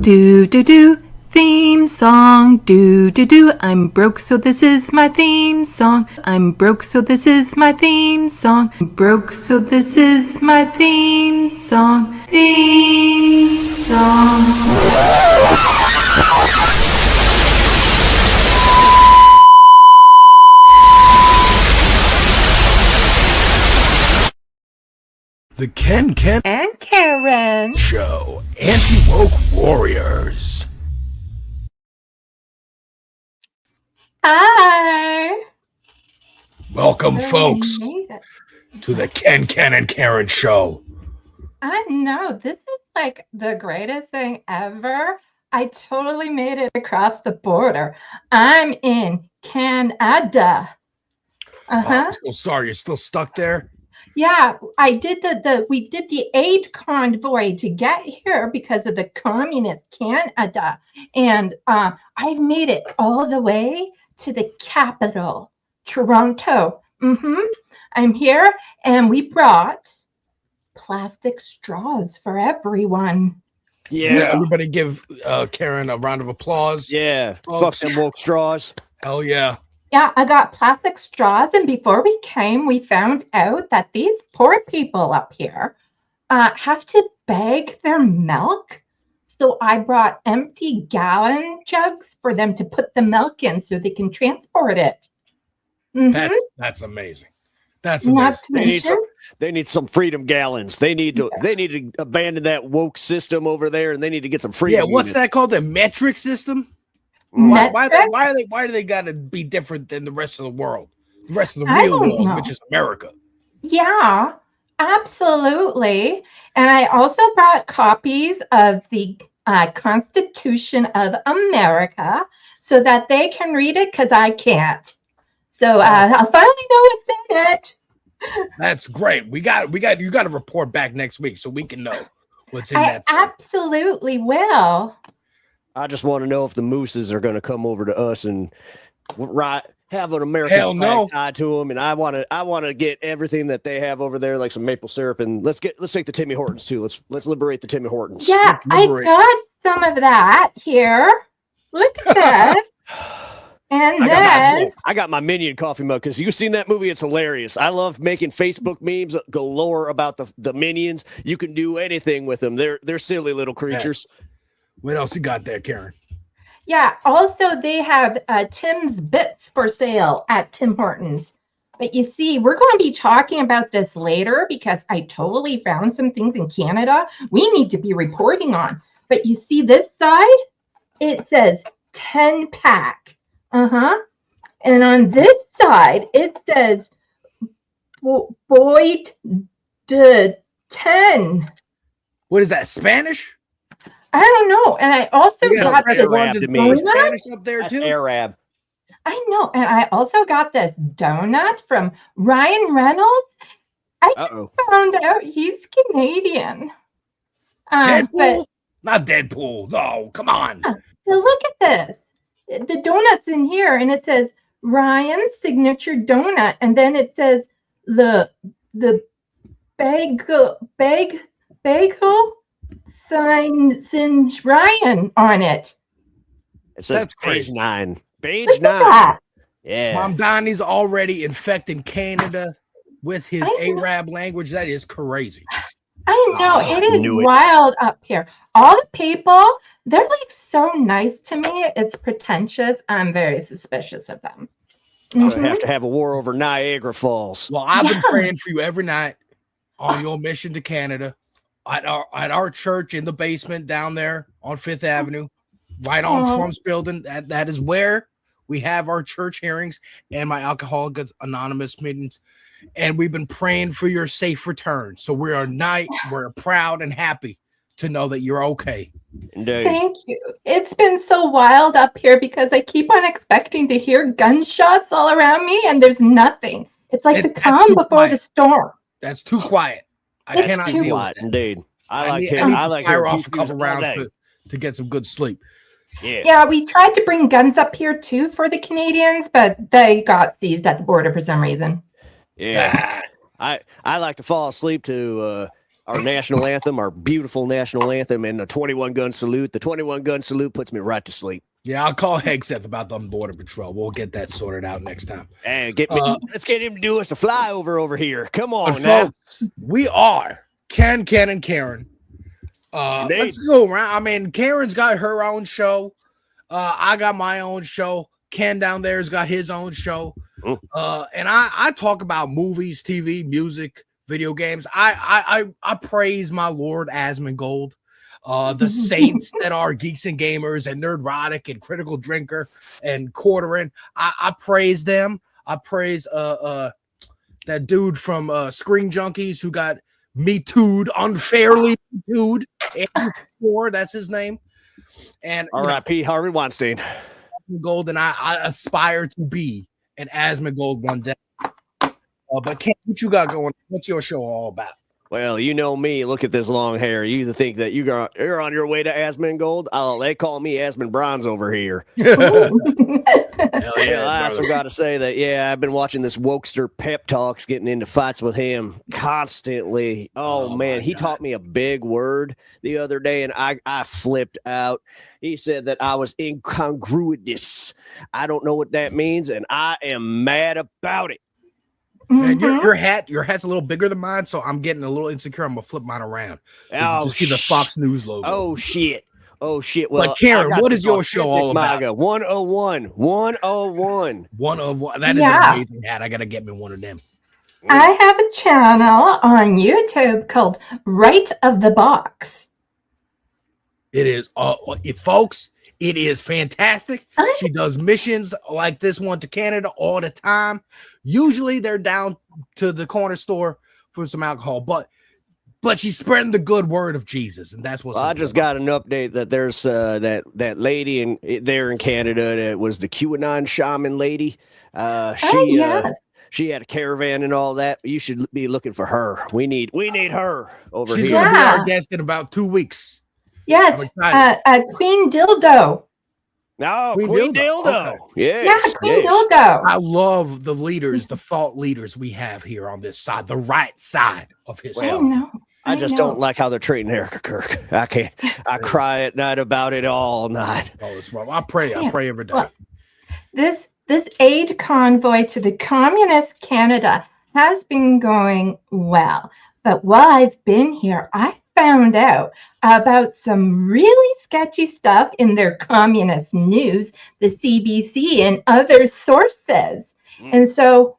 Do do do, theme song. Do do do, I'm broke so this is my theme song. I'm broke so this is my theme song. Broke so this is my theme song. Theme song. The Ken And Karen Show, Anti-Woke Warriors. Hi. Welcome, folks, made it. to the Ken and Karen Show. I know, this is like the greatest thing ever. I totally made it across the border. I'm in Canada. I'm so sorry, you're still stuck there? Yeah, I did we did the aid convoy to get here because of the communist Canada. And I've made it all the way to the capital, Toronto. I'm here, and we brought plastic straws for everyone. Yeah, everybody give Karen a round of applause. Yeah, folks. fuck them woke straws. Hell yeah. Yeah, I got plastic straws, and before we came, we found out that these poor people up here have to bag their milk. So I brought empty gallon jugs for them to put the milk in so they can transport it. That's amazing. That's amazing. Not to mention, They need some freedom gallons. They need to abandon that woke system over there, and they need to get some freedom. Yeah, what's units. that called? The metric system? Why Why do they gotta be different than the rest of the world? The rest of the real world, which is America. Yeah, absolutely. And I also brought copies of the Constitution of America so that they can read it because I can't. So I'll finally know what's in it. That's great. You got to report back next week so we can know what's in that. I absolutely will. I just want to know if the mooses are going to come over to us and have an American flag tied to them, and I want to get everything that they have over there, like some maple syrup, and let's take the Timmy Hortons too. Let's liberate the Timmy Hortons. Yeah, I got some of that here. Look at this. And I got my Minion coffee mug because you've seen that movie. It's hilarious. I love making Facebook memes galore about the Minions. You can do anything with them. They're silly little creatures. Yeah. What else you got there, Karen? Yeah, also they have Tim's Bits for sale at Tim Hortons. But you see, we're going to be talking about this later because I totally found some things in Canada we need to be reporting on. But you see this side? It says 10-pack. And on this side, it says Boyd de 10. What is that, Spanish? I don't know. And I also got this Spanish up there too. Arab. I know. And I also got this donut from Ryan Reynolds. I just found out he's Canadian. Deadpool? Not Deadpool. No, come on. So look at this. The donut's in here, and it says Ryan's signature donut, and then it says the bagel signs Ryan on it. It says That's crazy. Page 9. Yeah. Mom Donnie's already infecting Canada with his Arab language. That is crazy. I know. It is wild up here. All the people, they're like so nice to me. It's pretentious. I'm very suspicious of them. I have to have a war over Niagara Falls. Well, I've been praying for you every night on your mission to Canada at our church in the basement down there on 5th Avenue, right on Trump's building. That is where we have our church hearings and my Alcoholics Anonymous meetings. And we've been praying for your safe return. So we're proud and happy to know that you're okay. Indeed. Thank you. It's been so wild up here because I keep on expecting to hear gunshots all around me, and there's nothing. It's like the calm before the storm. That's too quiet. I cannot deal with it. Indeed. I like to fire off a couple rounds to get some good sleep. Yeah, we tried to bring guns up here too for the Canadians, but they got seized at the border for some reason. Yeah. I like to fall asleep to our national anthem, our beautiful national anthem, and the 21 gun salute. The 21 gun salute puts me right to sleep. Yeah, I'll call Hegseth about the border patrol. We'll get that sorted out next time. Hey, let's get him to do us a flyover over here. Come on, folks, we are Ken, and Karen. Let's go around. I mean, Karen's got her own show. I got my own show. Ken down there's got his own show. And I talk about movies, TV, music, video games. I praise my Lord Asmongold. The saints that are geeks and gamers and nerdrotic and critical drinker and quartering. I praise them. I praise that dude from Screen Junkies who got me too'd, unfairly too'd. That's his name. And R.I.P. Harvey Weinstein. Gold, and I aspire to be an Asmongold one day. But Ken, what you got going? What's your show all about? Well, you know me. Look at this long hair. You think that you're on your way to Asmongold? Oh, they call me Asmon Bronze over here. Hell yeah, I also got to say that, I've been watching this wokester pep talks, getting into fights with him constantly. Oh man, he taught me a big word the other day, and I flipped out. He said that I was incongruous. I don't know what that means, and I am mad about it. Man, your hat's a little bigger than mine, so I'm getting a little insecure. I'm gonna flip mine around. Just see the Fox News logo. Oh shit. Well, but Karen, what is your show all about? 101. 101. 101. That is an amazing hat. I gotta get me one of them. I have a channel on YouTube called Right of the Box. It is, folks. It is fantastic. She does missions like this one to Canada all the time. Usually they're down to the corner store for some alcohol, but she's spreading the good word of Jesus, and that's what's. Well, I just got an update that there's that lady there in Canada that was the QAnon shaman lady. She had a caravan and all that. You should be looking for her. We need her over here. She's going to be our guest in about 2 weeks. Yes, Queen Dildo. No, Queen Dildo. Okay. Yes, Queen Dildo. I love the leaders, the thought leaders we have here on this side, the right side of history. I just don't like how they're treating Erica Kirk. I can't. I cry at night about it all night. Oh, it's wrong. I pray every day. Well, this aid convoy to the communist Canada has been going well, but while I've been here, I found out about some really sketchy stuff in their communist news, the CBC and other sources. And so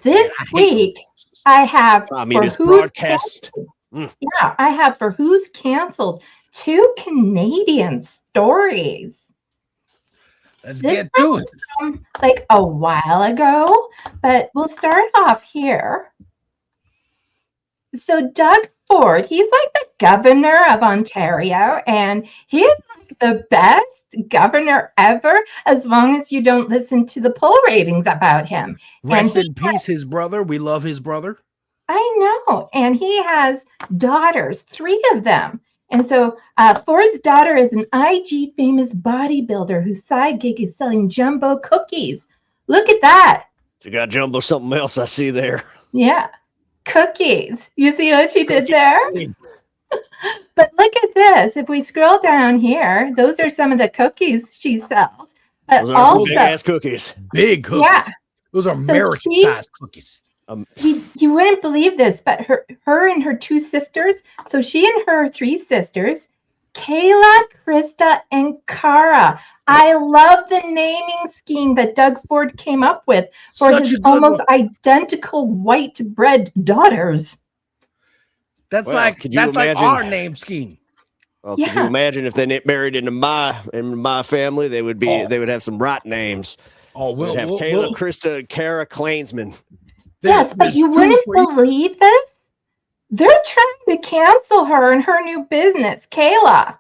this week I have communist broadcast. I have for who's canceled 2 Canadian stories. Let's get to it. Like a while ago, but we'll start off here. So Doug Ford, he's like the governor of Ontario, and he's like the best governor ever, as long as you don't listen to the poll ratings about him. Rest in peace, his brother. We love his brother. I know. And he has daughters, 3 of them. And so Ford's daughter is an IG famous bodybuilder whose side gig is selling jumbo cookies. Look at that. You got jumbo something else I see there. Yeah. Cookies. You see what she did there? But look at this. If we scroll down here, those are some of the cookies she sells. But those are also big-ass cookies. Big cookies. Yeah. Those are American-sized cookies. You wouldn't believe this, but her and her 2 sisters, so she and her 3 sisters, Kayla, Krista, and Cara. I love the naming scheme that Doug Ford came up with for his almost identical white bread daughters. That's like our name scheme. Well, could you imagine if they married into my family? They would have some right names. Oh, we'll have Kayla, Krista, and Cara Klainsman. Yes, but you wouldn't believe this. They're trying to cancel her and her new business, Kayla.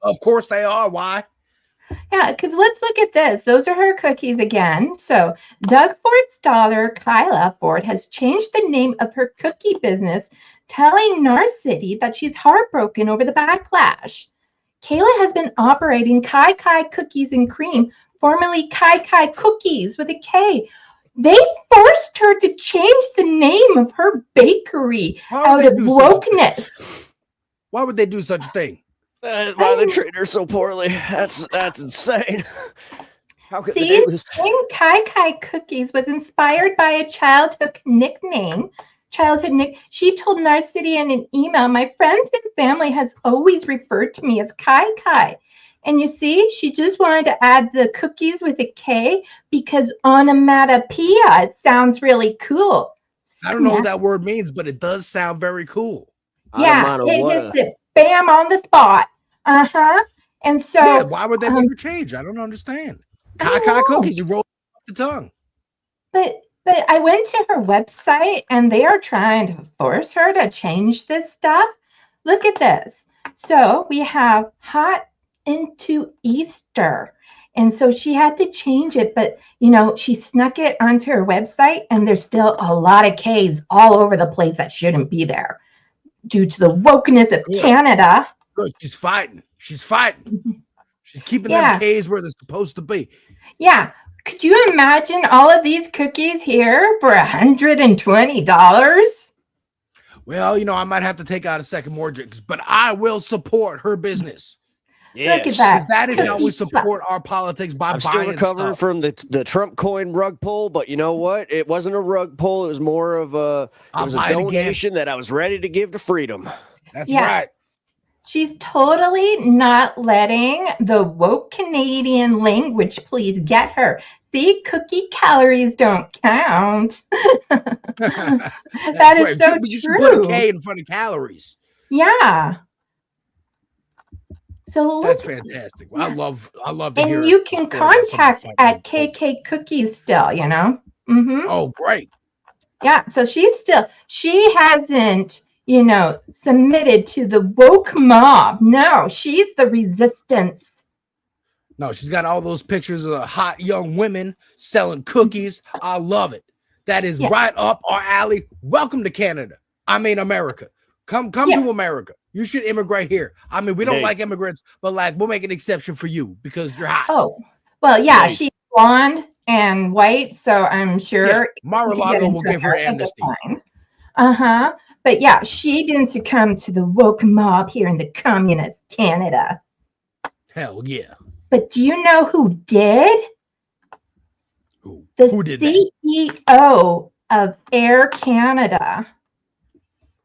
Of course they are. Why? Yeah, because let's look at this. Those are her cookies again. So Doug Ford's daughter, Kyla Ford, has changed the name of her cookie business, telling Narcity that she's heartbroken over the backlash. Kayla has been operating Kai Kai Cookies and Cream, formerly Kai Kai Cookies with a K. They forced her to change the name of her bakery out of wokeness. Why would they do such a thing? Why they treat her so poorly? That's insane. How could See, they do this? name Kai Kai Cookies was inspired by a childhood nickname. She told Narcity in an email, my friends and family has always referred to me as Kai Kai. And you see, she just wanted to add the cookies with a K because onomatopoeia, it sounds really cool. I don't know what that word means, but it does sound very cool. Yeah, it hits it bam on the spot. And so, yeah, why would they make her change? I don't understand. Kai Kai Cookies, you roll off the tongue. But I went to her website and they are trying to force her to change this stuff. Look at this. So we have hot into Easter. And so she had to change it, but she snuck it onto her website and there's still a lot of K's all over the place that shouldn't be there due to the wokeness of Canada. Good. She's fighting. She's keeping them K's where they're supposed to be. Yeah. Could you imagine all of these cookies here for $120? Well, I might have to take out a second mortgage, but I will support her business. Yes. Look at that. Because that is how we support our politics, by buying stuff. I'm still recovering from the Trump coin rug pull, but you know what? It wasn't a rug pull. It was more of a donation that I was ready to give to freedom. That's right. She's totally not letting the woke Canadian language please get her. See, cookie calories don't count. That is so true. You should put a K in front of calories. Yeah. So that's fantastic. I love to hear. And you can contact at KK Cookies still, Oh, great. Yeah. So she hasn't, submitted to the woke mob. No, she's the resistance. No, she's got all those pictures of hot young women selling cookies. I love it. That is right up our alley. Welcome to Canada. I mean, America. Come to America. You should immigrate here. I mean, we don't like immigrants, but we'll make an exception for you because you're hot. Oh, well, yeah, she's blonde and white, so I'm sure Mar-a-Lago will give her amnesty. But yeah, she didn't succumb to the woke mob here in the communist Canada. Hell yeah. But do you know who did? Who The did that? CEO of Air Canada.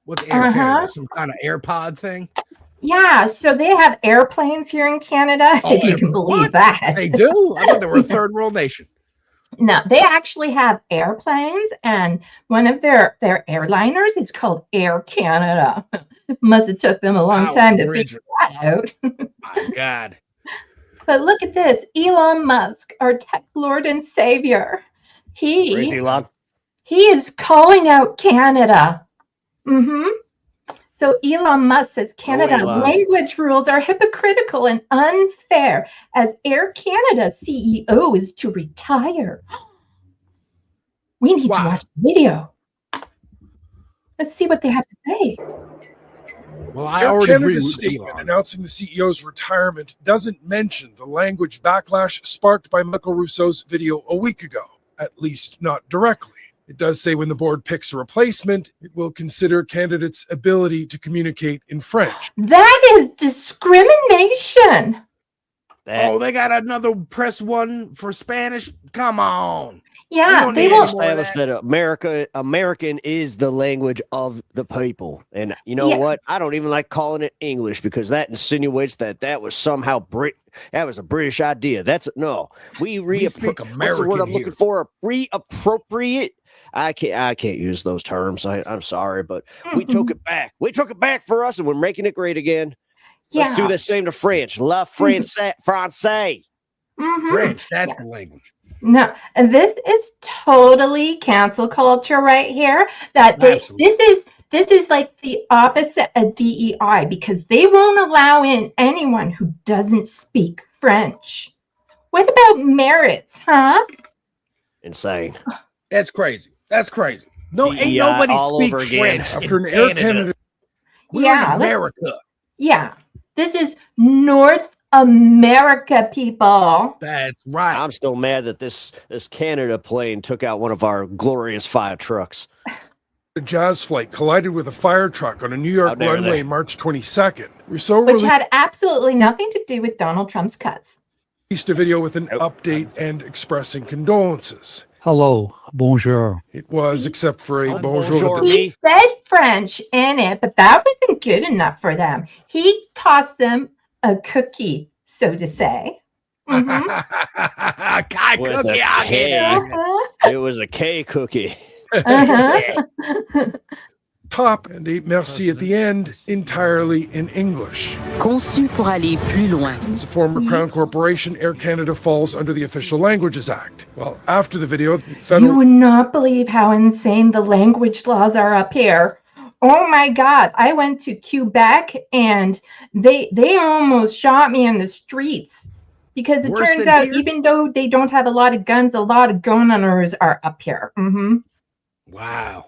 What's Air Canada? Some kind of AirPod thing? Yeah, so they have airplanes here in Canada, if you can believe that. They do? I thought they were a third world nation. No, they actually have airplanes, and one of their airliners is called Air Canada. Must have took them a long time to figure that out. My God. But look at this. Elon Musk, our tech lord and savior. He is calling out Canada. So Elon Musk says Canada language rules are hypocritical and unfair as Air Canada CEO is to retire. We need to watch the video. Let's see what they have to say. Well, I already agree with statement announcing the CEO's retirement doesn't mention the language backlash sparked by Michael Russo's video a week ago, at least not directly. It does say when the board picks a replacement, it will consider candidates' ability to communicate in French. That is discrimination. They got another press one for Spanish? Come on. Yeah, they will establish that American is the language of the people. And you know what? I don't even like calling it English because that insinuates that was somehow that was a British idea. We speak American what I'm here. looking for, reappropriate. I can't use those terms. I'm sorry, but we took it back. We took it back for us, and we're making it great again. Let's do the same to French. La Français. French, that's the language. No, and this is totally cancel culture right here. This is like the opposite of DEI because they won't allow in anyone who doesn't speak French. What about merits, huh? Insane. That's crazy. No, ain't nobody speak French after an Air Canada. We're in America. Yeah. This is North America, people. That's right. I'm still mad that this Canada plane took out one of our glorious fire trucks. A jazz flight collided with a fire truck on a New York runway March 22nd. Rousseau Which had absolutely nothing to do with Donald Trump's cuts. released a video with an update and expressing condolences. Hello, bonjour. It was, except for a bonjour. He said French in it, but that wasn't good enough for them. He tossed them a cookie, so to say. It was a K cookie. Top and a merci at the end, entirely in English. Conçu pour aller plus loin. As a former Crown Corporation, Air Canada falls under the Official Languages Act. Well, after the video, You would not believe how insane the language laws are up here. Oh my God. I went to Quebec and they almost shot me in the streets because it turns out even though they don't have a lot of guns, a lot of gun owners are up here. Wow.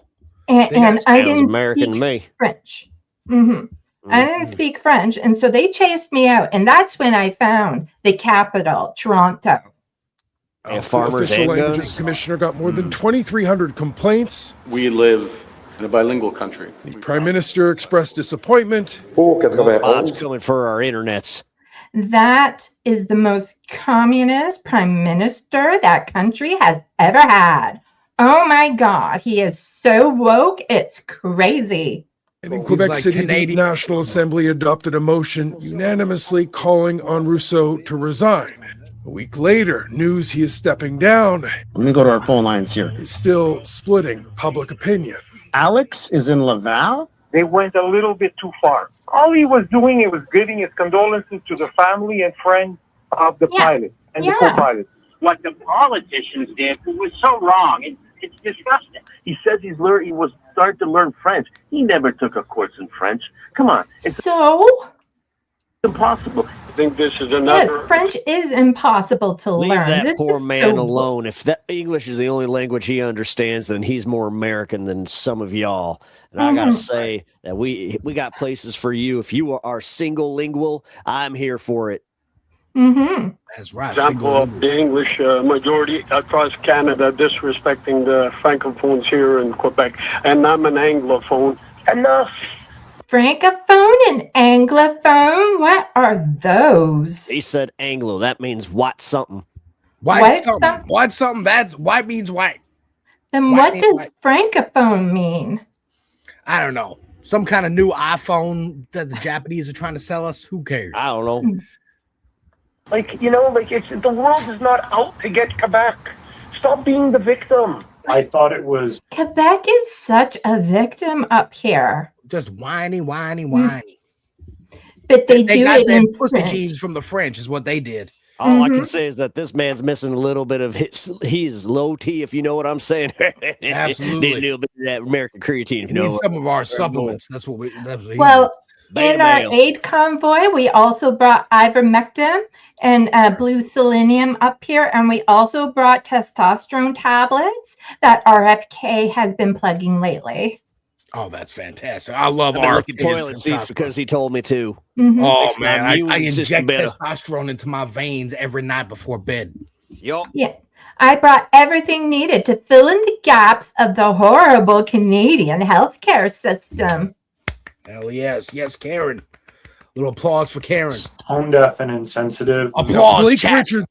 And I didn't American speak French. I didn't speak French. And so they chased me out. And that's when I found the capital, Toronto. The Official Languages Commissioner got more than 2,300 complaints. We live in a bilingual country. The Prime Minister expressed disappointment. Bob's coming for our internets. That is the most communist prime minister that country has ever had. Oh my God, he is so woke, it's crazy. And in Quebec City, the National Assembly adopted a motion unanimously calling on Rousseau to resign. A week later, news he is stepping down. Let me go to our phone lines here. Is still splitting public opinion. Alex is in Laval? They went a little bit too far. All he was doing, he was giving his condolences to the family and friends of the pilot and the co-pilot. What the politicians did was so wrong. It's disgusting. He says he was starting to learn French. He never took a course in French. Come on. It's impossible. I think this is another... Yes, French is impossible to Leave learn. that This poor is man so alone. If that English is the only language he understands, then he's more American than some of y'all. And I gotta say that we got places for you. If you are single lingual, I'm here for it. That's right. Example of the English majority across Canada disrespecting the francophones here in Quebec. And I'm an Anglophone. Enough. Francophone and Anglophone? What are those? He said Anglo. That means white something. White something. White something. That's white means white. Then what does Francophone mean? I don't know. Some kind of new iPhone that the Japanese are trying to sell us. Who cares? I don't know. It's the world is not out to get Quebec. Stop being the victim. I thought it was... Quebec is such a victim up here. Just whiny. But they do got it their in pussy French. cheese from the French is what they did. All I can say is that this man's missing a little bit of he's low T, if you know what I'm saying. Absolutely. Need a little bit of that American creatine, if you Need know some of our supplements. That's what he Well, Beta in our male. aid convoy, we also brought ivermectin and blue selenium up here, and we also brought testosterone tablets that RFK has been plugging lately. Oh, that's fantastic. I love I've been RFK's looking toilet seats because he told me to. Oh, Makes my man. I immune system inject better. testosterone into my veins every night before bed. Yup. Yeah. I brought everything needed to fill in the gaps of the horrible Canadian healthcare system. Hell yes. Yes, Karen. Little applause for Karen. Tone deaf and insensitive. Applause, Blake chat. Richards.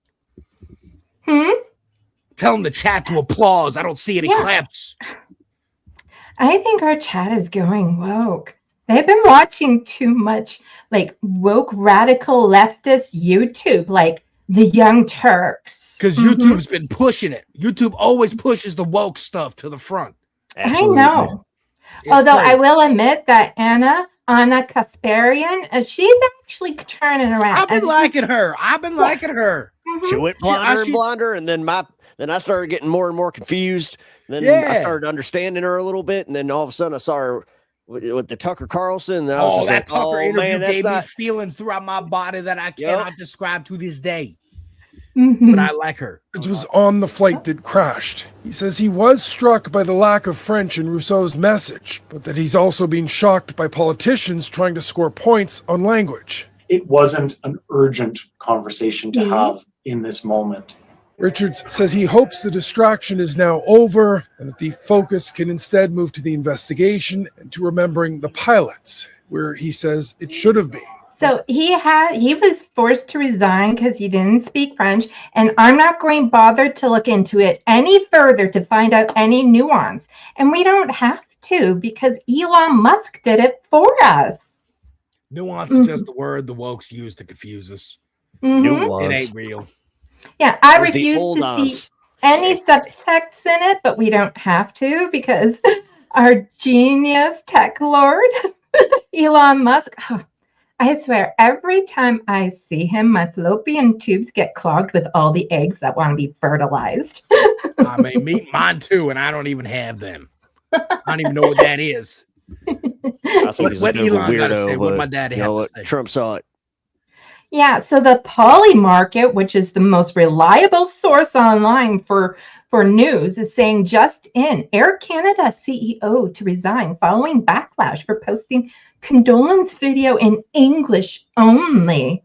Tell them to chat to applause. I don't see any claps. I think our chat is going woke. They've been watching too much like woke radical leftist YouTube, like the Young Turks. Because YouTube's been pushing it. YouTube always pushes the woke stuff to the front. Absolutely. I know. It's Although crazy. I will admit that Anna Kasparian, she's actually turning around. I've been liking her. She went blonder and blonder, and then I started getting more and more confused. Then I started understanding her a little bit, and then all of a sudden I saw her with the Tucker Carlson. And I was just that like, Tucker interview man, gave me not... feelings throughout my body that I cannot describe to this day. Mm-hmm. But I like her. It was on the flight that crashed. He says he was struck by the lack of French in Rousseau's message, but that he's also been shocked by politicians trying to score points on language. it wasn't an urgent conversation to have in this moment. Richards says he hopes the distraction is now over and that the focus can instead move to the investigation and to remembering the pilots, where he says it should have been. So he was forced to resign because he didn't speak French, and I'm not going to bother to look into it any further to find out any nuance. And we don't have to, because Elon Musk did it for us. Nuance is just the word the wokes use to confuse us. Nuance. It ain't real. Yeah, I There's the refuse old to ons. see any subtext in it, but we don't have to, because our genius tech lord, Elon Musk, I swear, every time I see him, my fallopian tubes get clogged with all the eggs that want to be fertilized. I mean, mine too, and I don't even have them. I don't even know what that is. I think he's What a bit of a Elon gotta say? weirdo, What but my daddy you know had to what? say? Trump saw it. Yeah, so the Poly Market, which is the most reliable source online for news, is saying just in, Air Canada CEO to resign following backlash for posting condolence video in English only.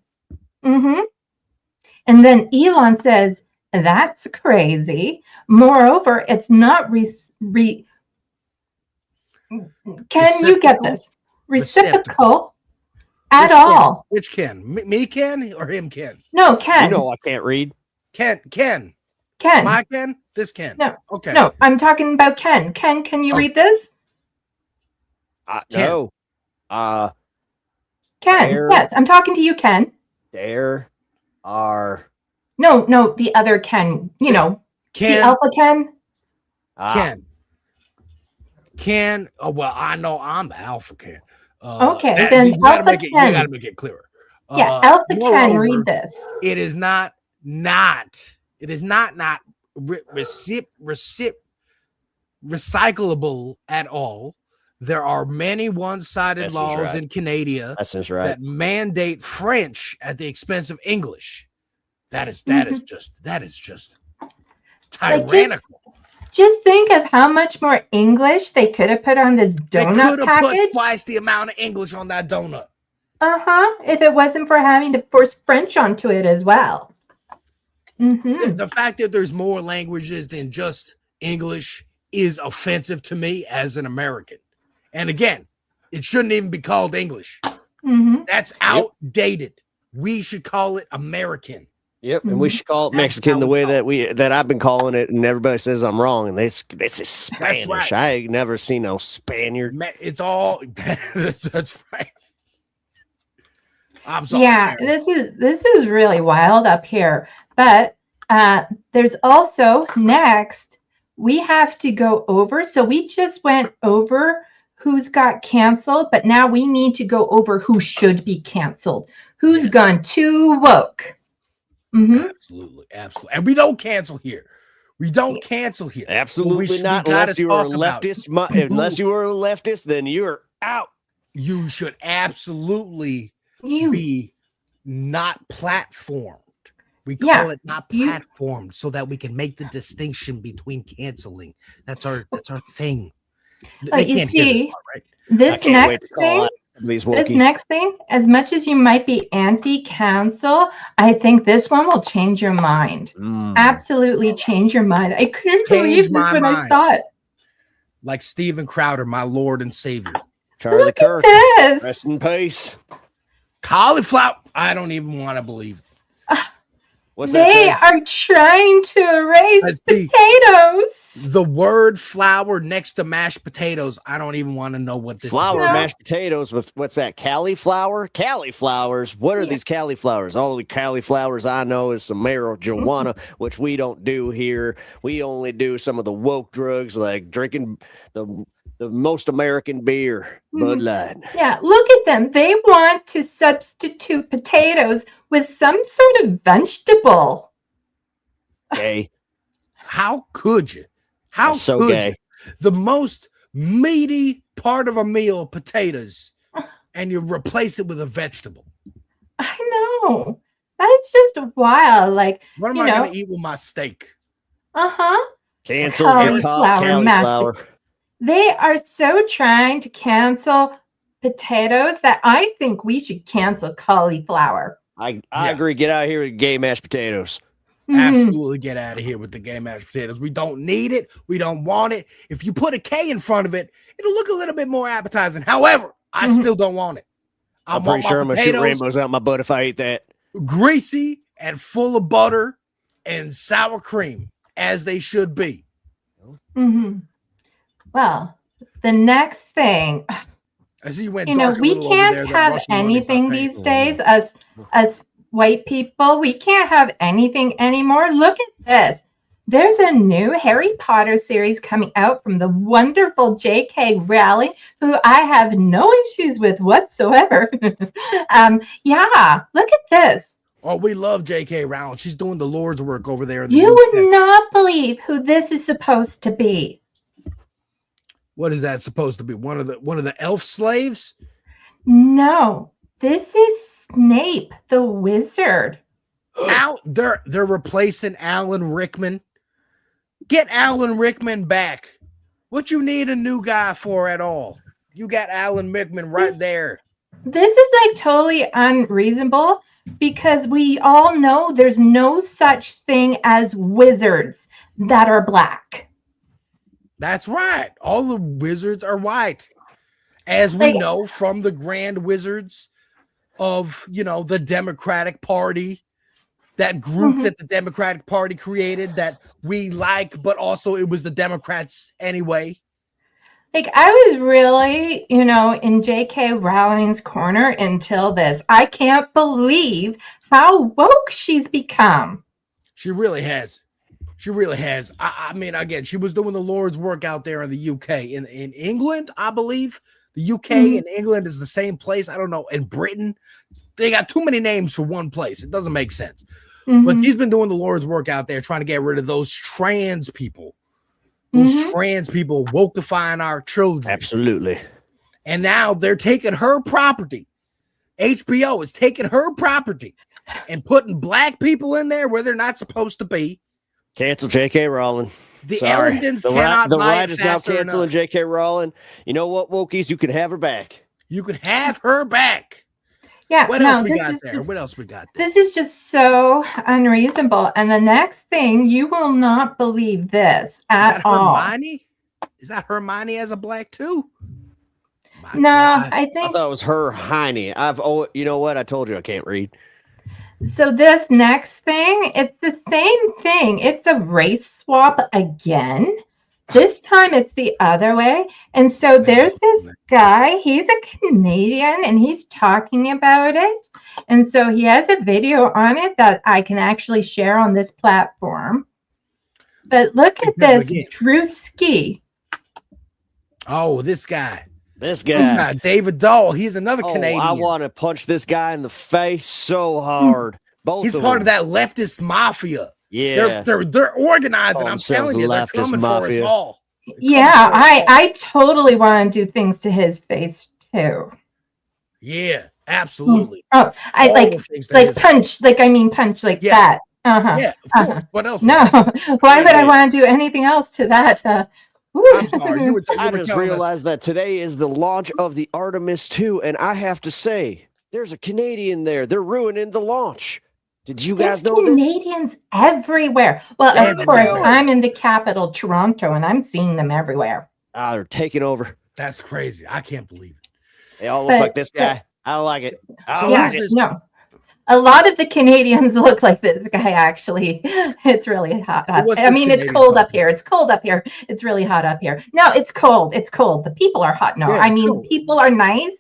And then Elon says, that's crazy. Moreover, it's not Can you get this? Reciprocal at all. Which Ken? Me Ken or him Ken? No, Ken. You know I can't read. Ken. Ken. My Ken? This Ken. No. Okay. No, I'm talking about Ken. Ken, can you read this? No. Ken, yes, I'm talking to you, Ken. There are. No, the other Ken. You know, Ken. the Alpha Ken. Ken. Oh, well, I know I'm the Alpha Ken. Okay, then Alpha Ken. You gotta make it clearer. Yeah, Alpha Ken, moreover, read this. It is not recyclable at all. There are many one-sided laws in Canada that mandate French at the expense of English. That is just tyrannical. Just think of how much more English they could have put on this donut package. Put twice the amount of English on that donut. If it wasn't for having to force French onto it as well. The fact that there's more languages than just English is offensive to me as an American. And again, it shouldn't even be called English. That's outdated. We should call it American. Yep, and we should call it Mexican the way that I've been calling it, and everybody says I'm wrong, and they say Spanish. That's right. I ain't never seen no Spaniard. It's all that's right. I'm sorry. Yeah, this is really wild up here. But there's also next we have to go over. So we just went over who's got canceled, but now we need to go over who should be canceled. Who's gone too woke. Absolutely. And we don't cancel here. Absolutely not. Unless you are a leftist. Unless you are a leftist, then you're out. You should absolutely be not platformed. We call it not platformed so that we can make the distinction between canceling. That's our thing. But you see, this next thing, as much as you might be anti-cancel, I think this one will change your mind. Absolutely change your mind. I couldn't believe this when I saw it. Like Steven Crowder, my Lord and Savior. Charlie Kirk. Rest in peace. Cauliflower. I don't even want to believe it. They are trying to erase potatoes. The word flour next to mashed potatoes. I don't even want to know what this flour is. Mashed potatoes with what's that? Cauliflower? Cauliflowers. What are these cauliflowers? All the cauliflowers I know is some marijuana, which we don't do here. We only do some of the woke drugs like drinking the most American beer, Bud Light. Yeah, look at them. They want to substitute potatoes with some sort of vegetable. Okay. How could you? How could you? The most meaty part of a meal, potatoes, and you replace it with a vegetable. I know. That's just wild. Like, what am I going to eat with my steak? Cancel cauliflower mashed. They are so trying to cancel potatoes that I think we should cancel cauliflower. I agree. Get out of here with gay mashed potatoes. Absolutely get out of here with the gay mashed potatoes. We don't need it. We don't want it. If you put a K in front of it, it'll look a little bit more appetizing. However, I still don't want it. I'm pretty sure I'm going to shoot rainbows out my butt if I eat that. Greasy and full of butter and sour cream, as they should be. Well, the next thing, I see you went. We can't have anything these days as white people. We can't have anything anymore. Look at this. There's a new Harry Potter series coming out from the wonderful J.K. Rowling, who I have no issues with whatsoever. Yeah, look at this. Oh, we love J.K. Rowling. She's doing the Lord's work over there. You would not believe who this is supposed to be. What is that supposed to be? One of the elf slaves? No, this is Snape, the wizard. They're replacing Alan Rickman. Get Alan Rickman back. What you need a new guy for at all? You got Alan Rickman right there. This is like totally unreasonable because we all know there's no such thing as wizards that are black. That's right. All the wizards are white. As we know from the Grand Wizards of, the Democratic Party, that group that the Democratic Party created that we like, but also it was the Democrats anyway. Like, I was really, in J.K. Rowling's corner until this. I can't believe how woke she's become. She really has. She really has. I mean, again, she was doing the Lord's work out there in the UK. In England, I believe. The UK and England is the same place. I don't know. In Britain, they got too many names for one place. It doesn't make sense. But she's been doing the Lord's work out there, trying to get rid of those trans people. Those trans people wokeifying our children. Absolutely. And now they're taking her property. HBO is taking her property and putting black people in there where they're not supposed to be. Cancel J.K. Rowling. The Ellsdens cannot the buy right it is now canceling enough. J.K. Rowling. You know what, wokies? You can have her back. You can have her back. Yeah. What else we got there? What else we got there? This is just so unreasonable. And the next thing, you will not believe this at all. Hermione? Is that Hermione as a black too? I think I thought it was her Heine. You know what? I told you I can't read. so. This next thing, it's the same thing. It's a race swap again. This time it's the other way. And so there's this guy, he's a Canadian and he's talking about it. And so he has a video on it that I can actually share on this platform. But look at this, Drewski. Oh, this guy. This guy, David Dahl. He's another Canadian. I want to punch this guy in the face so hard. He's part of that leftist mafia. Yeah, they're organizing. I'm telling you, they're coming for us all. Yeah, I totally want to do things to his face too. Yeah, absolutely. Oh, I punch, punch like that. Yeah, of course. What else? No, why would I want to do anything else to that? I'm sorry. I just realized that today is the launch of the Artemis 2, and I have to say, there's a Canadian there. They're ruining the launch. Did you guys know this? Canadians everywhere. Well, of course, I'm in the capital, Toronto, and I'm seeing them everywhere. They're taking over. That's crazy. I can't believe it. They all look like this guy. I don't like it. No. A lot of the Canadians look like this guy, actually. It's really hot. I mean, it's cold up here. It's cold up here. It's really hot up here. No, it's cold. It's cold. The people are hot. No, I mean, people are nice,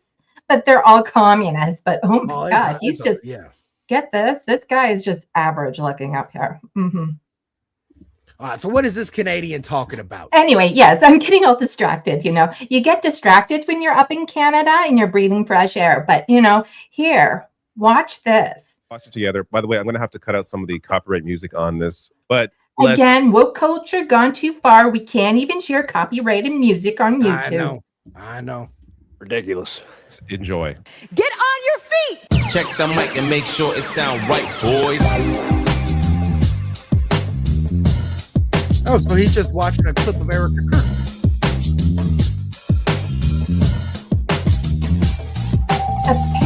but they're all communists. But oh my God, he's just... Get this. This guy is just average looking up here. All right. So what is this Canadian talking about? Anyway, yes, I'm getting all distracted. You get distracted when you're up in Canada and you're breathing fresh air. But, here, watch this. Watch it together. By the way, I'm going to have to cut out some of the copyright music on this. But again, woke culture gone too far. We can't even share copyrighted music on YouTube. I know. Ridiculous. Enjoy. Get on your feet. Check the mic and make sure it sound right, boys. Oh, so he's just watching a clip of Erica Kirk.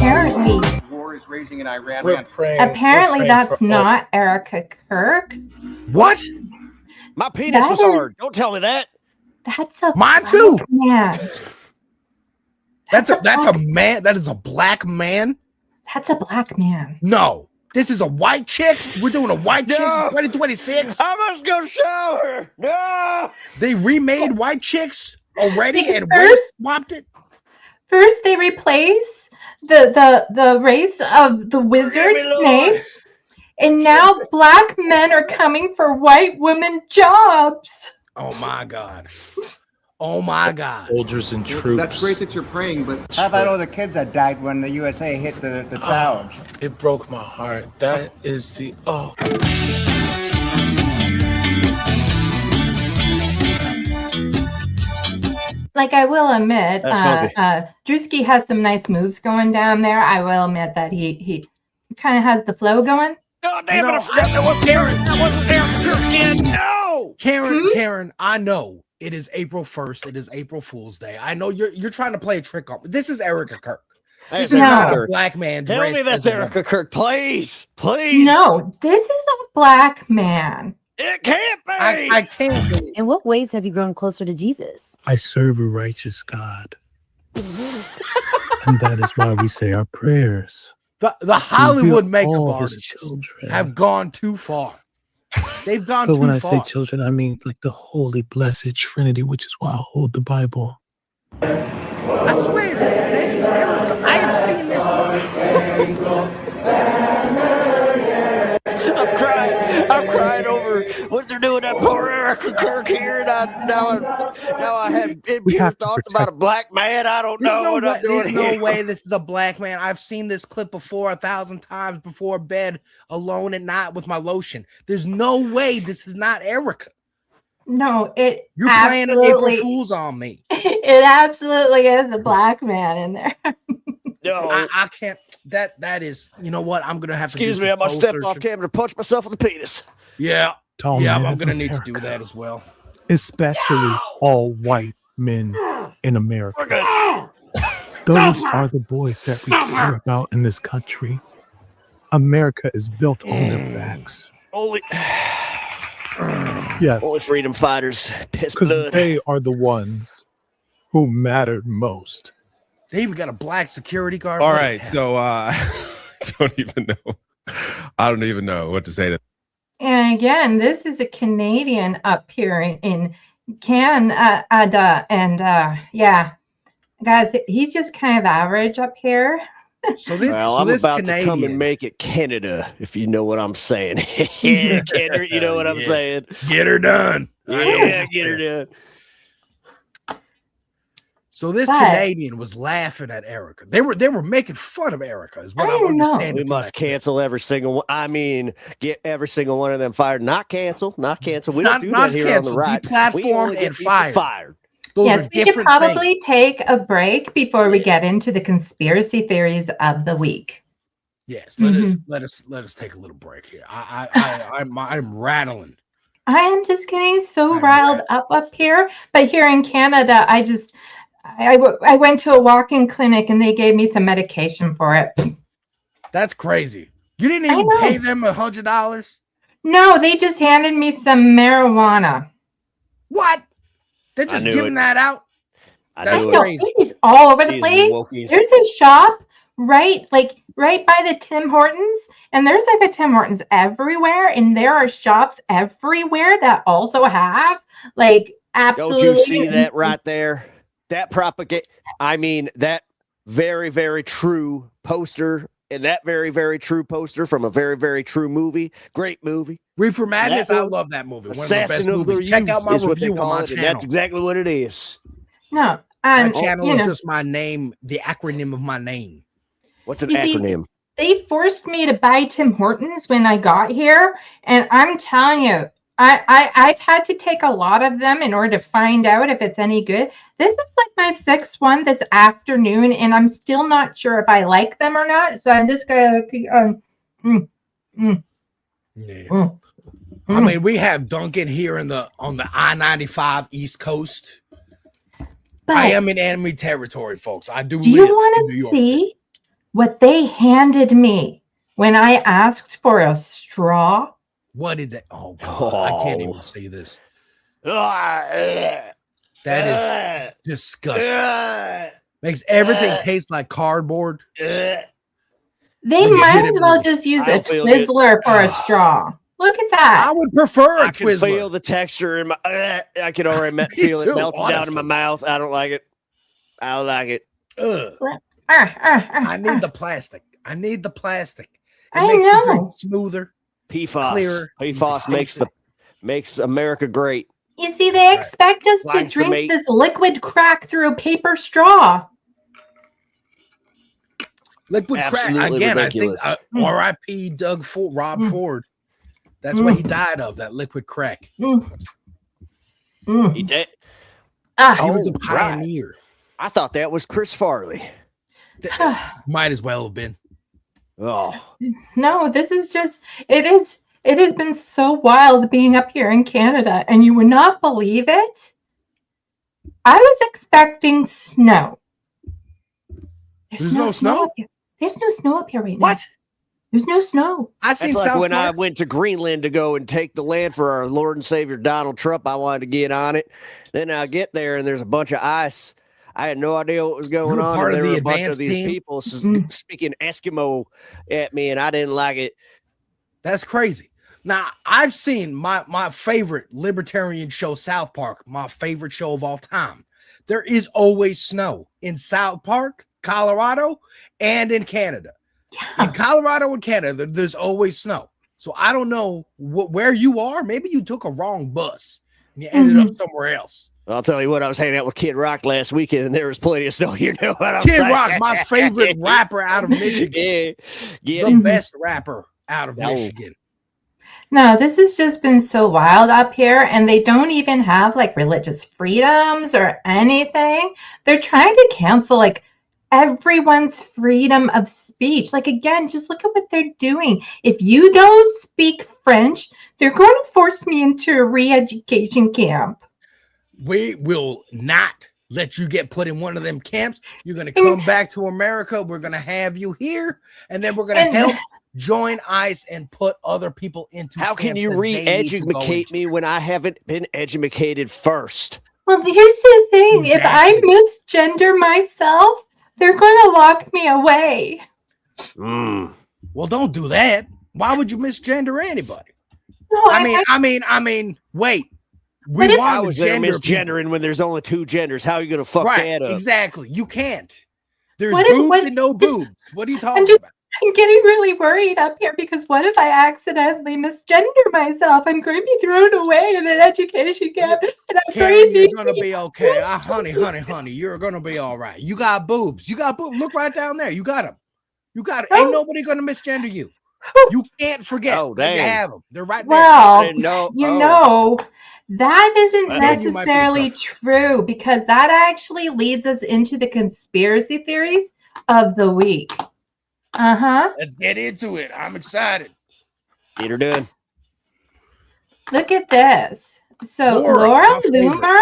apparently, War is raging in Iran. apparently that's not Erica Kirk. What? My penis was hard. Don't tell me that. That's a mine too. Man. That's a man. That is a black man. That's a black man. No, this is a white chicks. We're doing a white chicks in 2026. I must go shower. No. They remade white chicks already and swapped it. First, they replace the race of the wizard's name, and now black men are coming for white women jobs. Oh my God. Oh my God. Soldiers and troops. That's great that you're praying, but how about all the kids that died when the USA hit the towers? It broke my heart. That is the Like, I will admit, Drewski has some nice moves going down there. I will admit that he kind of has the flow going. Oh, damn it, I forgot that wasn't Karen. That wasn't Erica Kirk again. No! Karen, I know it is April 1st. It is April Fool's Day. I know you're trying to play a trick on me. This is Erica Kirk. This is not a black man. Tell me that's Erica Kirk, please. Please. No, this is a black man. It can't be. I can't believe it. In what ways have you grown closer to Jesus? I serve a righteous God. And that is why we say our prayers. The Hollywood makeup artists have gone too far. They've gone too far. But when I say children, I mean like the holy, blessed Trinity, which is why I hold the Bible. I swear, this is Erica. I have seen this. I'm crying over what they're doing to poor Erica Kirk here, and now I have impure thoughts about a black man. I don't know what I'm doing. There's no way this is a black man. I've seen this clip before 1,000 times before bed, alone at night with my lotion. There's no way this is not Erica. No, you're playing an April Fool's on me. It absolutely is a black man in there. No, I can't. That is. You know what? I'm gonna have to. Excuse me, I must step off camera to punch myself in the penis. Yeah, Tall yeah, men I'm of gonna need to America. do that as well. Especially all white men in America. Those are the boys that we care about in this country. America is built on their backs. Only Yes, freedom fighters. Piss because blood. they are the ones who mattered most. They even got a black security guard. All right, so I don't even know. I don't even know what to say to. And again, this is a Canadian up here in Canada, and yeah, guys, he's just kind of average up here. So this, I'm this about Canadian, to come and make it Canada, if you know what I'm saying. Kendrick, you know what I'm saying? Get her done. Yeah, get her done. So this Canadian was laughing at Erica. They were making fun of Erica, is what I'm understanding. We must cancel every single one. I mean, get every single one of them fired. Not cancel. Not cancel. We don't do that here on the right. Deplatformed and fired. Those Yes, we should probably take a break before we get into the conspiracy theories of the week. Yes, let us take a little break here. I'm rattling. I am just getting so riled up here, but here in Canada, I went to a walk-in clinic and they gave me some medication for it. That's crazy. You didn't even pay them $100? No, they just handed me some marijuana. What? They're just giving that out? That's crazy. It's all over the place. There's a shop right by the Tim Hortons, and there's like a Tim Hortons everywhere, and there are shops everywhere that also have like absolutely. Don't you see that right there? That propagate. I mean, that very, very true poster, and that very, very true poster from a very, very true movie. Great movie. Reefer Madness. I love that movie. One of the best movies. Check out my review on my channel. That's exactly what it is. No, my channel is just my name, the acronym of my name. What's an acronym? They forced me to buy Tim Hortons when I got here, and I'm telling you, I've had to take a lot of them in order to find out if it's any good. This is like my 6th one this afternoon, and I'm still not sure if I like them or not. So I'm just gonna keep on. I mean, we have Dunkin' here on the I-95 East Coast. But I am in enemy territory, folks. I do. Do you want to see what they handed me when I asked for a straw. What did they? Oh, God, I can't even see this. That is disgusting. Makes everything taste like cardboard. They might as well just use a Twizzler for a straw. Look at that. I would prefer a I can Twizzler. feel the texture in my. I can already feel it melting down in my mouth. I don't like it. I don't like it. I need the plastic. I need the plastic. It I makes the know. drink smoother, clearer. PFAS makes America great. You see, they expect us to Like some drink this liquid crack through a paper straw. Liquid Absolutely crack again. ridiculous. I think R.I.P. Rob Ford. That's what he died of. That liquid crack. He did. He was a pioneer. I thought that was Chris Farley. Might as well have been. Oh No, this is just it has been so wild being up here in Canada, and you would not believe it. I was expecting snow. There's no snow? up here. There's no snow up here right now. What? There's no snow. I seen That's like South when I Park. went to Greenland to go and take the land for our Lord and Savior Donald Trump. I wanted to get on it. Then I get there and there's a bunch of ice. I had no idea what was going You were on. part And of there the were a bunch advanced of these team? people speaking Eskimo at me, and I didn't like it. That's crazy. Now, I've seen my favorite libertarian show, South Park, my favorite show of all time. There is always snow in South Park, Colorado, and in Canada. Yeah. In Colorado and Canada, there's always snow. So I don't know where you are. Maybe you took a wrong bus and you ended up somewhere else. I'll tell you what, I was hanging out with Kid Rock last weekend, and there was plenty of snow. You know what I'm Kid saying? Rock, my favorite rapper out of Michigan. The best rapper out of Michigan. No, this has just been so wild up here, and they don't even have like religious freedoms or anything. They're trying to cancel like everyone's freedom of speech. Like, again, just look at what they're doing. If you don't speak French, they're going to force me into a re-education camp. We will not let you get put in one of them camps. You're going to come back to America. We're going to have you here, and then we're going to help join ICE and put other people into How can camps you that they need to go re-educate into. me when I haven't been educated first? Well, here's the thing. Exactly. If I misgender myself, they're going to lock me away. Well, don't do that. Why would you misgender anybody? No, I mean, wait. We I want was to there gender misgendering when there's only two genders. How are you going to fuck right, that up? exactly. You can't. There's What if- boobs what- and no boobs. What are you talking I'm about? getting really worried up here because what if I accidentally misgender myself? I'm going to be thrown away in an education camp, and I'm Karen, going to you're be gonna be okay. Honey, you're gonna be all right. You got boobs. You got boobs. Look right down there. You got them. You got it. Ain't nobody gonna misgender you. You can't forget. Oh, that you dang. have them. They're right there. Well, didn't know. you Oh. know, that isn't Well, you might be necessarily true because that actually leads us into the conspiracy theories of the week. Let's get into it. I'm excited. Get her done. Look at this. So Laura, Laura my favorite. Loomer,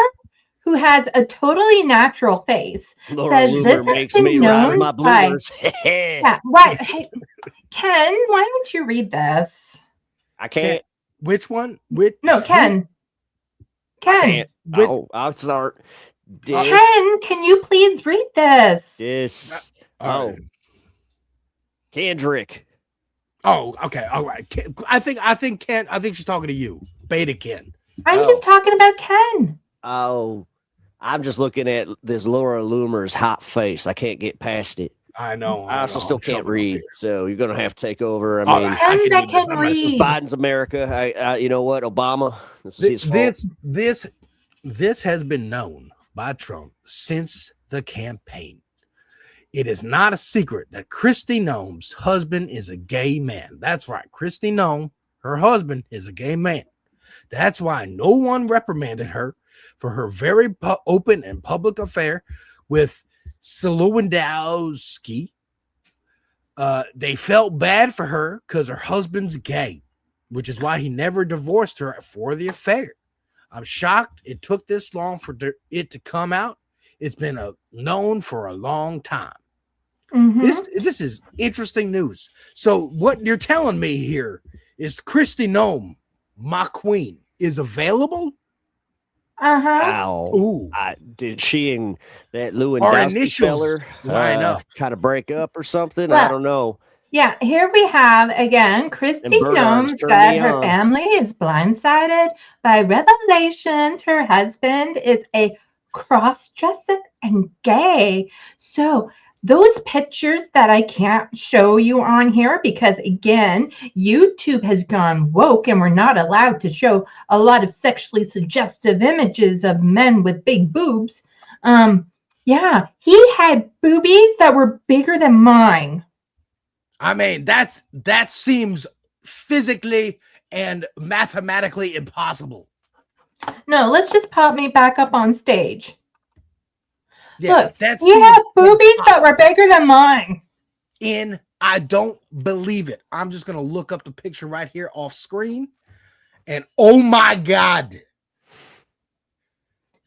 who has a totally natural face, Laura says Loomer this has makes been me rise known my by. bloomers. Yeah, what? Hey, Ken, why don't you read this? I can't. Which one? Which? No, Ken. Ken. Can't. Oh, I'll start. This. Ken, can you please read this? This. All Oh. right. Kendrick. Oh, okay. All right. I think Ken. I think she's talking to you, Beta Ken. I'm Oh. just talking about Ken. Oh, I'm just looking at this Laura Loomer's hot face. I can't get past it. I know. I also know. still I'm can't choking up read, here. so you're gonna have to take over. I All mean, right, Ken do that this. can I'm this is read. Biden's America. I you know what? Obama. This is his fault. This has been known by Trump since the campaign. It is not a secret that Kristi Noem's husband is a gay man. That's right. Kristi Noem, her husband, is a gay man. That's why no one reprimanded her for her very open and public affair with Lewandowski. They felt bad for her because her husband's gay, which is why he never divorced her for the affair. I'm shocked it took this long for it to come out. It's been known for a long time. Mhm. This is interesting news. So what you're telling me here is Kristi Noem, my queen, is available? Uh-huh. Ow. Ooh. Did she and that Our Lewandowski initials feller line up. kind of break up or something? Well, I don't know. Yeah, here we have again Kristi And bird arms Noem turn said me her on. family is blindsided by revelations her husband is a cross-dresser and gay. So those pictures that I can't show you on here because again, YouTube has gone woke and we're not allowed to show a lot of sexually suggestive images of men with big boobs. Yeah, he had boobies that were bigger than mine. I mean, that seems physically and mathematically impossible. No, let's just pop me back up on stage. Yeah, Look, that you seems have boobies that were bigger than mine. I don't believe it. I'm just gonna look up the picture right here off screen, and oh my god,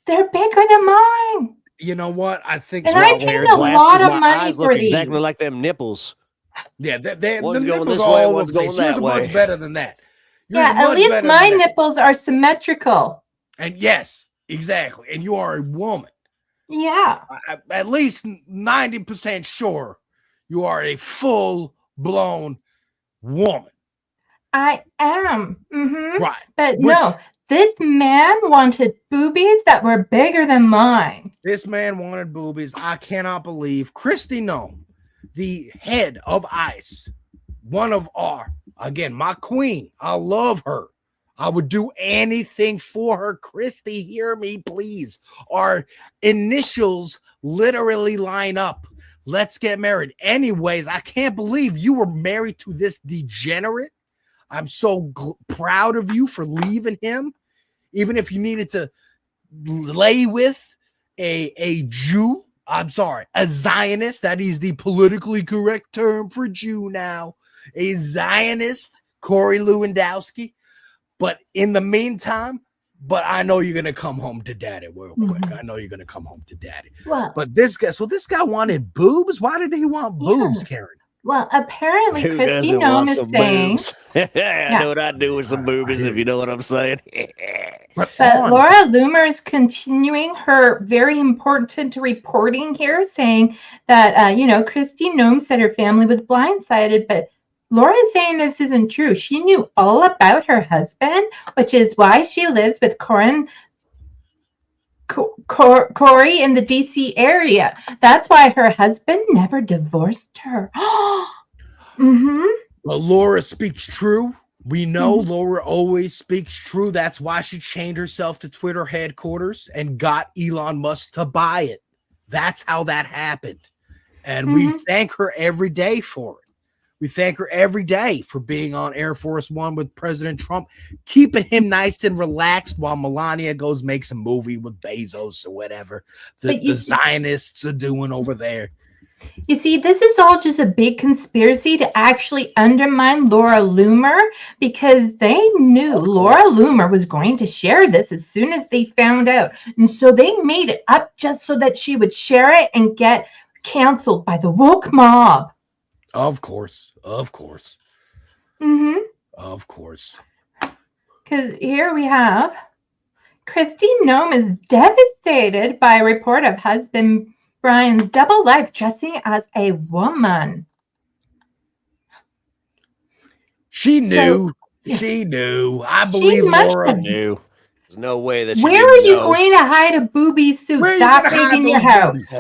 they're bigger than mine. You know what? I think And so. I paid a lot of money for these. Exactly like them nipples. Yeah, the One's going nipples this are way, all over one's the place. going Yours that are much way. better than that. Yours Yeah, are much at least better my than that. nipples are symmetrical. And yes, exactly. And you are a woman. Yeah. At least 90% sure you are a full-blown woman. I am. Right. But no, this man wanted boobies that were bigger than mine. This man wanted boobies. I cannot believe Kristi Noem, the head of ICE, one of again, my queen. I love her. I would do anything for her. Kristi, hear me, please. Our initials literally line up. Let's get married. Anyways, I can't believe you were married to this degenerate. I'm so proud of you for leaving him. Even if you needed to lay with a Jew, I'm sorry, a Zionist. That is the politically correct term for Jew now. A Zionist, Corey Lewandowski. But in the meantime, I know you're gonna come home to daddy real quick. I know you're gonna come home to daddy. Well, but this guy wanted boobs. Why did he want boobs, Karen? Well, apparently Who Kristi doesn't Noem want is some saying, boobs? I know what I'd do with some boobies, if you know what I'm saying. but Laura Loomer is continuing her very important reporting here, saying that Kristi Noem said her family was blindsided, but Laura is saying this isn't true. She knew all about her husband, which is why she lives with Corey in the DC area. That's why her husband never divorced her. Well, Laura speaks true. We know Laura always speaks true. That's why she chained herself to Twitter headquarters and got Elon Musk to buy it. That's how that happened. And we thank her every day for it. We thank her every day for being on Air Force One with President Trump, keeping him nice and relaxed while Melania goes makes a movie with Bezos or whatever the Zionists are doing over there. You see, this is all just a big conspiracy to actually undermine Laura Loomer because they knew Laura Loomer was going to share this as soon as they found out. And so they made it up just so that she would share it and get canceled by the woke mob. Of course. Of course. Because here we have Kristi Noem is devastated by a report of husband Brian's double life dressing as a woman. She knew. She knew. I believe Laura knew. There's no way that she Where are you going to hide a booby suit that big in your house?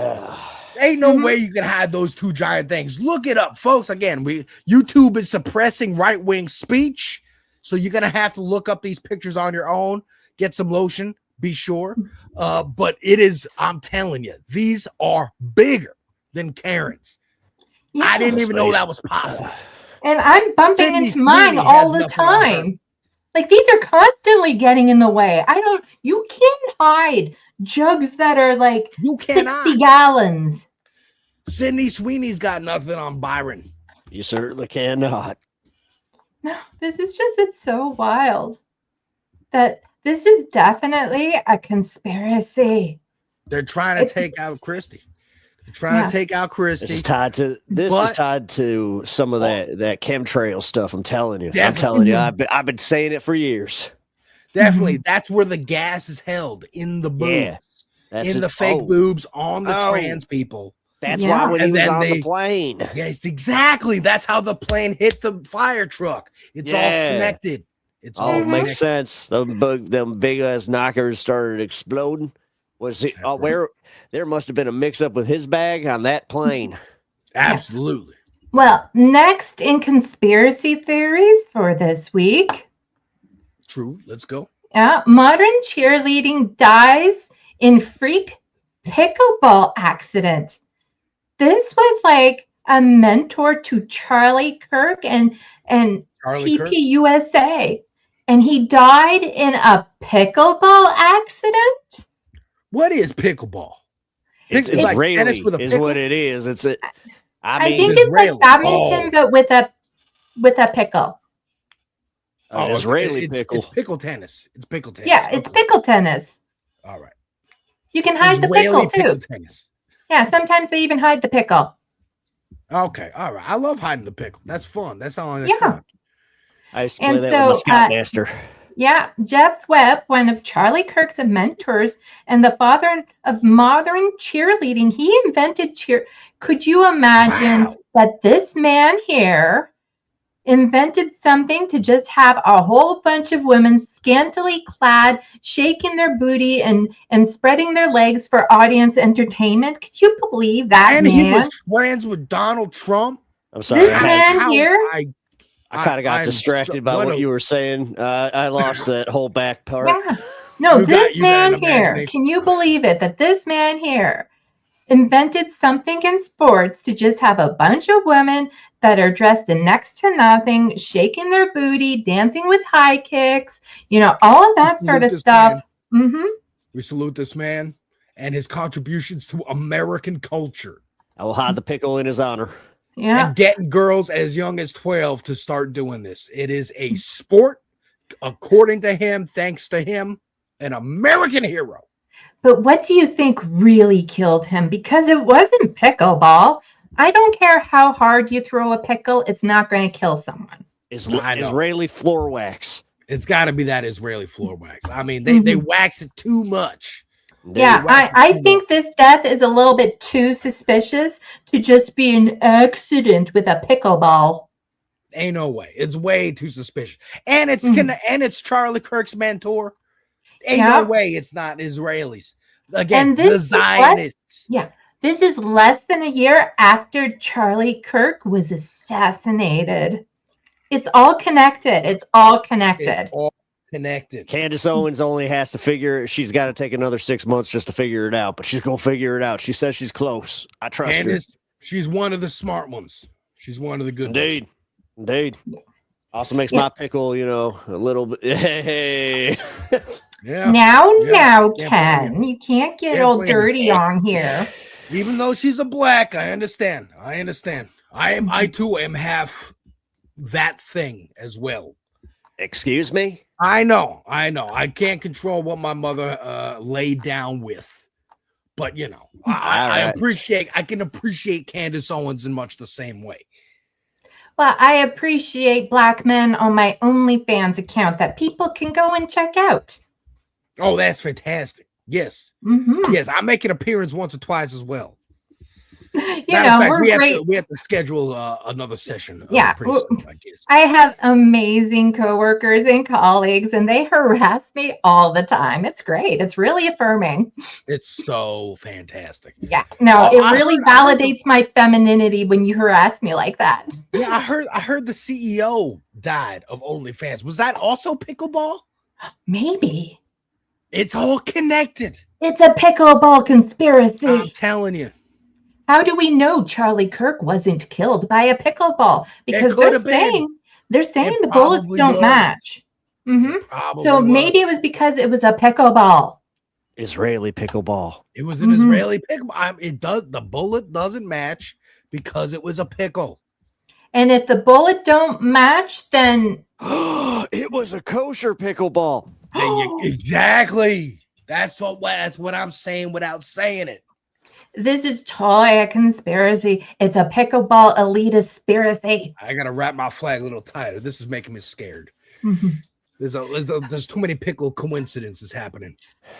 Ain't no way you can hide those two giant things. Look it up, folks. Again, YouTube is suppressing right-wing speech, so you're gonna have to look up these pictures on your own. Get some lotion, be sure. But it is, I'm telling you, these are bigger than Karen's. Yeah. I didn't even know that was possible. And I'm bumping Sydney into mine Sweeney all has the nothing on her. time. Like these are constantly getting in the way. You can't hide jugs that are like 60 gallons. Sydney Sweeney's got nothing on Byron. You certainly cannot. No, it's so wild that this is definitely a conspiracy. They're trying to take out Kristi. Trying to take out Christie. This is tied to some of that chemtrail stuff. I'm telling you. Definitely. I'm telling you. I've been saying it for years. Definitely. That's where the gas is held, in the boobs. Yeah, in the fake boobs on the trans people. That's why when he was on the plane. Yes, exactly. That's how the plane hit the fire truck. It's all connected. It's all it makes sense. Them big ass knockers started exploding. There must have been a mix up with his bag on that plane. Absolutely. Well, next in conspiracy theories for this week. True. Let's go. Modern cheerleading dies in freak pickleball accident. This was like a mentor to Charlie Kirk and TPUSA. And he died in a pickleball accident? What is pickleball? It's like Israeli tennis with a is pickle? what it is. I think it's like badminton, but with a pickle. Israeli pickle. It's pickle tennis. It's pickle tennis. Yeah, it's pickle tennis. All right. You can hide the Israeli pickle too. Tennis. Yeah, sometimes they even hide the pickle. Okay, all right. I love hiding the pickle. That's fun. That's all. Fun. I used to play that with my Scoutmaster. Yeah, Jeff Webb, one of Charlie Kirk's mentors and the father of modern cheerleading, he invented cheer. Could you imagine that this man here invented something to just have a whole bunch of women scantily clad, shaking their booty and spreading their legs for audience entertainment? Could you believe that? And man? he was friends with Donald Trump. I'm sorry. This man here. I kind of got distracted by what you were saying. I lost that whole back part. Yeah. No, this man here, can you believe it? That this man here invented something in sports to just have a bunch of women that are dressed in next to nothing, shaking their booty, dancing with high kicks, all of that sort of stuff. We salute this man and his contributions to American culture. I will hide the pickle in his honor. Yeah. And getting girls as young as 12 to start doing this. It is a sport, according to him, thanks to him, an American hero. But what do you think really killed him? Because it wasn't pickleball. I don't care how hard you throw a pickle, it's not going to kill someone. Israeli floor wax. It's got to be that Israeli floor wax. I mean, they wax it too much. Yeah, I think this death is a little bit too suspicious to just be an accident with a pickleball. Ain't no way. It's way too suspicious. And it's Charlie Kirk's mentor. Ain't no way it's not Israelis. Again, the Zionists. This is less than a year after Charlie Kirk was assassinated. It's all connected. It's all connected. Connected. Candace Owens only has to figure. She's got to take another 6 months just to figure it out, but she's gonna figure it out. She says she's close. I trust Candace, her. She's one of the smart ones. She's one of the good ones. Indeed. Also makes my pickle, a little bit. Hey. Now, Ken, you can't get all dirty on here. Even though she's a black, I understand. I too am half that thing as well. Excuse me? I know. I can't control what my mother laid down with. But, I can appreciate Candace Owens in much the same way. Well, I appreciate black men on my OnlyFans account that people can go and check out. Oh, that's fantastic. Yes. Yes, I make an appearance once or twice as well. We're great. We have to schedule another session. Soon, I have amazing coworkers and colleagues, and they harass me all the time. It's great. It's really affirming. It's so fantastic. Yeah, no, it really validates my femininity when you harass me like that. Yeah, I heard the CEO died of OnlyFans. Was that also pickleball? Maybe. It's all connected. It's a pickleball conspiracy. I'm telling you. How do we know Charlie Kirk wasn't killed by a pickleball? Because they're saying the bullets don't match. So maybe it was because it was a pickleball. Israeli pickleball. It was an Israeli pickleball. The bullet doesn't match because it was a pickle. And if the bullet don't match, then it was a kosher pickleball. Exactly. That's what I'm saying without saying it. This is totally a conspiracy. It's a pickleball elitist conspiracy. I gotta wrap my flag a little tighter. This is making me scared. Mm-hmm. There's too many pickle coincidences happening.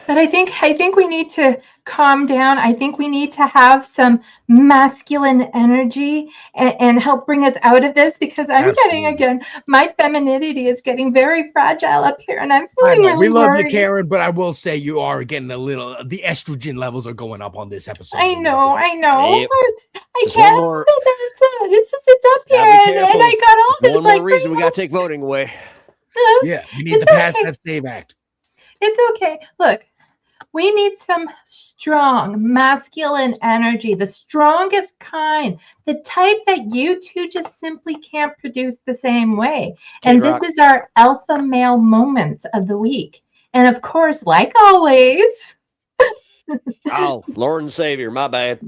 But I think we need to calm down. I think we need to have some masculine energy and help bring us out of this, because I'm getting, again, my femininity is getting very fragile up here, and I'm feeling really we love worried. you, Karen, but I will say you are getting the estrogen levels are going up on this episode. I know. Yep. But I Just can't one help more- it. That's it. It's just, it's up here, Gotta be and careful. I got all this One more like reason we gotta take voting away. Yeah, we need to pass that SAVE Act. It's okay. Look, we need some strong masculine energy, the strongest kind, the type that you two just simply can't produce the same way. And this Rock. is our alpha male moment of the week. And of course, like always, Oh, Lord and Savior, my bad.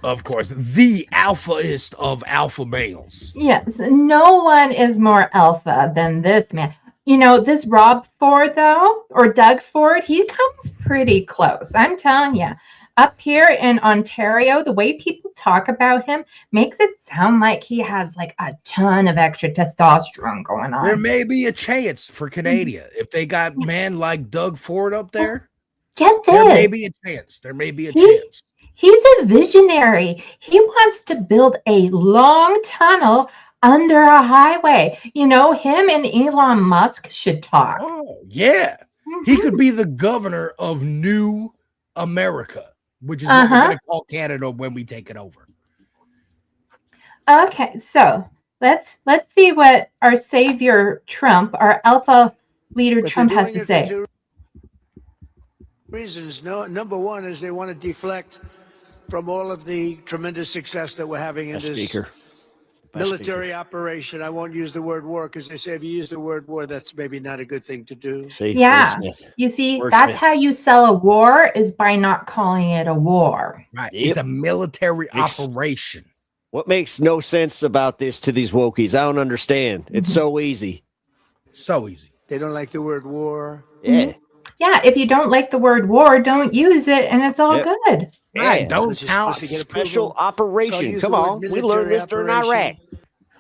Of course, the alphaist of alpha males. yes, no one is more alpha than this man. You know, this Rob Ford, though, or Doug Ford, he comes pretty close. I'm telling you, up here in Ontario, the way people talk about him makes it sound like he has like a ton of extra testosterone going on. There may be a chance for Canada if they got man like Doug Ford up there. Get this. There may be a chance. There may be a chance. He's a visionary. He wants to build a long tunnel under a highway. You know, him and Elon Musk should talk. Oh, yeah. He could be the governor of New America, which is what we're going to call Canada when we take it over. Okay, so let's see what our savior Trump, our alpha leader Trump has to say. Reasons. No, number one is they want to deflect from all of the tremendous success that we're having in this military operation. I won't use the word war because they say if you use the word war, that's maybe not a good thing to do. Yeah, you see, that's how you sell a war, is by not calling it a war. Right. It's a military operation. What makes no sense about this to these wokies? I don't understand. It's so easy. So easy. They don't like the word war. Yeah. Yeah, if you don't like the word war, don't use it, and it's all good. Right, don't count special operation. Come on, we learned this during Iraq.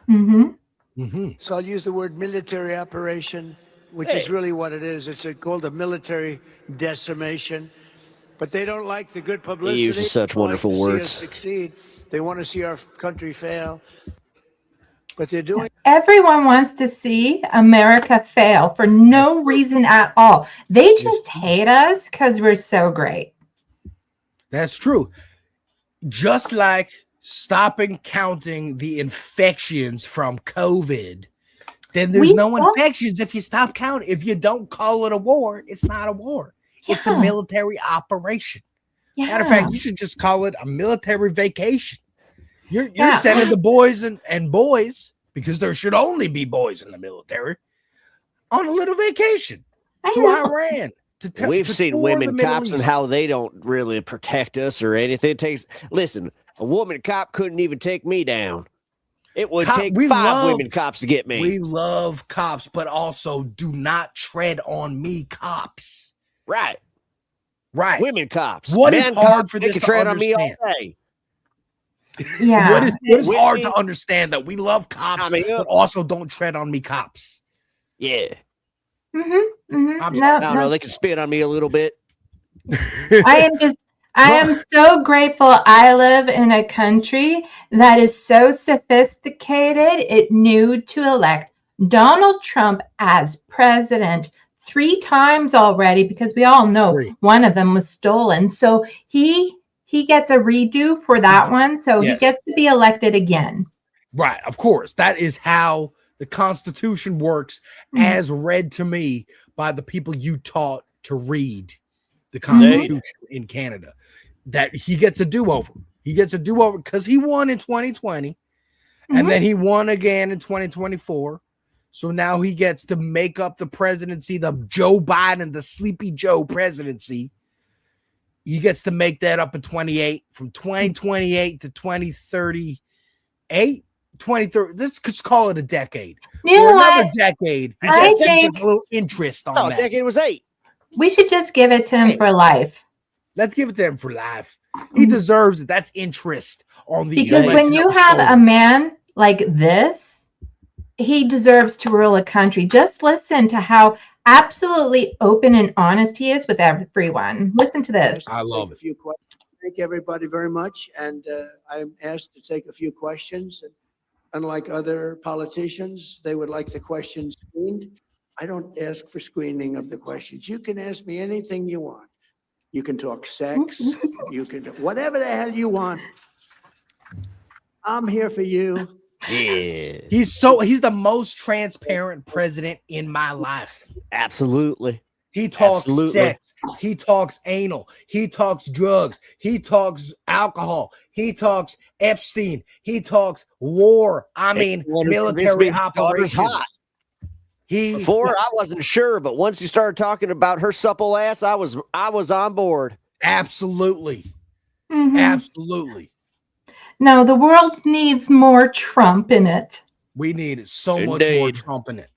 So I'll use the word military operation, which is really what it is. It's called a military decimation. But they don't like the good publicity. He uses such wonderful They want to words. see us succeed. They want to see our country fail. But they're doing. Everyone wants to see America fail for no reason at all. They just hate us because we're so great. That's true. Just like stopping counting the infections from COVID, then there's no infections if you stop counting. If you don't call it a war, it's not a war. It's a military operation. Matter of fact, you should just call it a military vacation. You're sending the boys and boys, because there should only be boys in the military, on a little vacation to Iran. We've seen women cops and how they don't really protect us or anything. Listen, a woman cop couldn't even take me down. It would take 5 women cops to get me. We love cops, but also do not tread on me, cops. Right. Women cops. What is Men hard cops, for they this can to tread on me all understand? day. Yeah. What is hard to understand, that we love cops, but also don't tread on me, cops? Yeah. I I don't know. They can spit on me a little bit. I am so grateful I live in a country that is so sophisticated it knew to elect Donald Trump as president 3 times already, because we all know one of them was stolen. So he gets a redo for that one. So he gets to be elected again. Right. Of course. That is how the Constitution works, as read to me by the people you taught to read the Constitution in Canada. That he gets a do-over. He gets a do-over because he won in 2020, and then he won again in 2024. So now he gets to make up the presidency, the Joe Biden, the Sleepy Joe presidency. He gets to make that up in 28, from 2028 to 2038, 2030. Let's just call it a decade. For another decade, he gets a little interest on that. Decade was 8. We should just give it to him for life. Let's give it to him for life. He deserves it. That's interest on the Because when you have a man like this, he deserves to rule a country. Just listen to how absolutely open and honest he is with everyone. Listen to this. I love it. Thank everybody very much. And I'm asked to take a few questions. And unlike other politicians, they would like the questions screened. I don't ask for screening of the questions. You can ask me anything you want. You can talk sex. You can do whatever the hell you want. I'm here for you. Yeah. He's the most transparent president in my life. Absolutely. He talks sex. He talks anal. He talks drugs. He talks alcohol. He talks Epstein. He talks war. I mean, military operations. Before I wasn't sure, but once he started talking about her supple ass, I was on board. Absolutely. Mhm. Absolutely. No, the world needs more Trump in it. We need so much more Trump in it.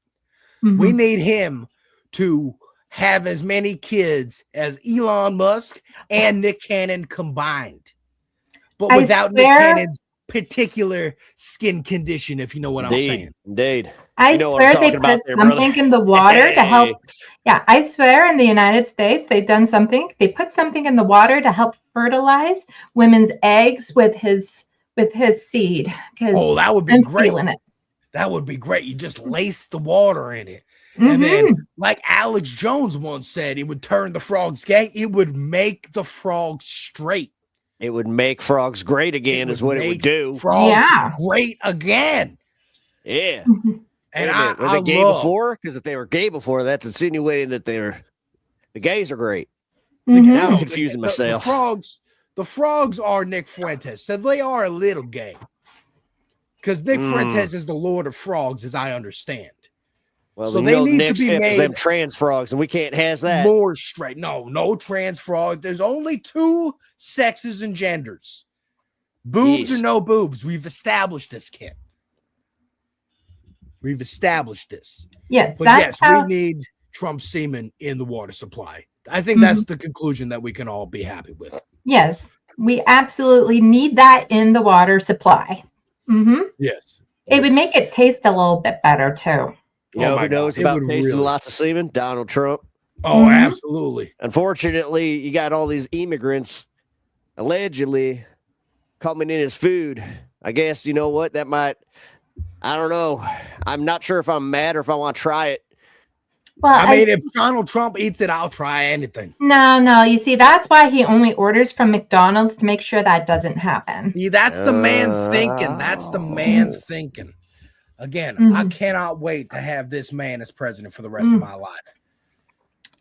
Mhm. We need him to have as many kids as Elon Musk and Nick Cannon combined, but without Nick Cannon's particular skin condition, if you know what I'm saying. Indeed. I swear they put something in the water to help. Yeah, I swear in the United States, they've done something. They put something in the water to help fertilize women's eggs with his seed. Oh, that would be great. That would be great. You just lace the water in it. And then, like Alex Jones once said, it would turn the frogs gay. It would make the frogs straight. It would make frogs great again, is what it would do. Frogs great again. Yeah. And were they gay before? Because if they were gay before, that's insinuating that the gays are great. Now I'm confusing myself. The frogs are Nick Fuentes, so they are a little gay. Because Nick Fuentes is the Lord of Frogs, as I understand. Well, so they need to be made them trans frogs, and we can't have that. More straight. No trans frog. There's only two sexes and genders. Boobs or no boobs. We've established this, Ken. We've established this. Yes, but yes, we need Trump semen in the water supply. I think that's the conclusion that we can all be happy with. Yes, we absolutely need that in the water supply. Yes. It would make it taste a little bit better too. You know who knows about tasting lots of semen? Donald Trump. Oh, absolutely. Unfortunately, you got all these immigrants allegedly coming in as food. I guess, you know what? That might, I don't know. I'm not sure if I'm mad or if I want to try it. Well, I mean, if Donald Trump eats it, I'll try anything. No. You see, that's why he only orders from McDonald's to make sure that doesn't happen. See, that's the man thinking. That's the man thinking. Again, I cannot wait to have this man as president for the rest of my life.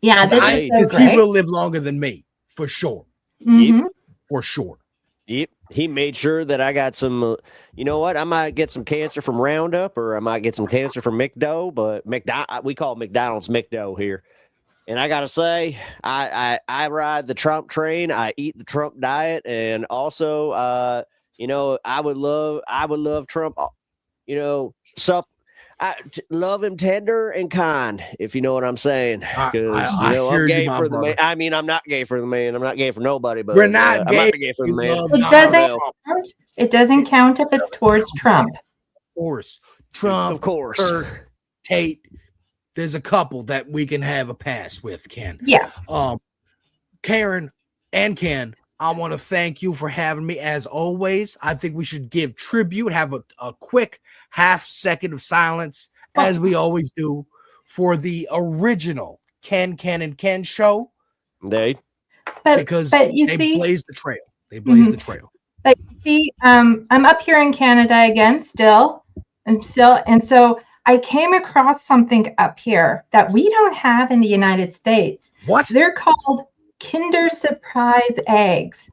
Yeah, because he will live longer than me, for sure. For sure. Yep. He made sure that I got some, you know what? I might get some cancer from Roundup, or I might get some cancer from McDo, but we call McDonald's McDo here. And I gotta say, I ride the Trump train. I eat the Trump diet, and also, you know, I would love Trump. You know, love him tender and kind, if you know what I'm saying. Because I'm gay for the man. I mean, I'm not gay for the man. I'm not gay for nobody. But we're not gay. I'm not gay for the man. It doesn't count if it's towards Trump. Of course, Trump. Of course, Kirk, Tate. There's a couple that we can have a pass with, Ken. Yeah. Karen and Ken, I want to thank you for having me as always. I think we should give tribute, have a quick half second of silence, as we always do, for the original Ken and Ken show. Because they blazed the trail. They blazed the trail. But you see, I'm up here in Canada again still. And so I came across something up here that we don't have in the United States. What? They're called Kinder Surprise eggs.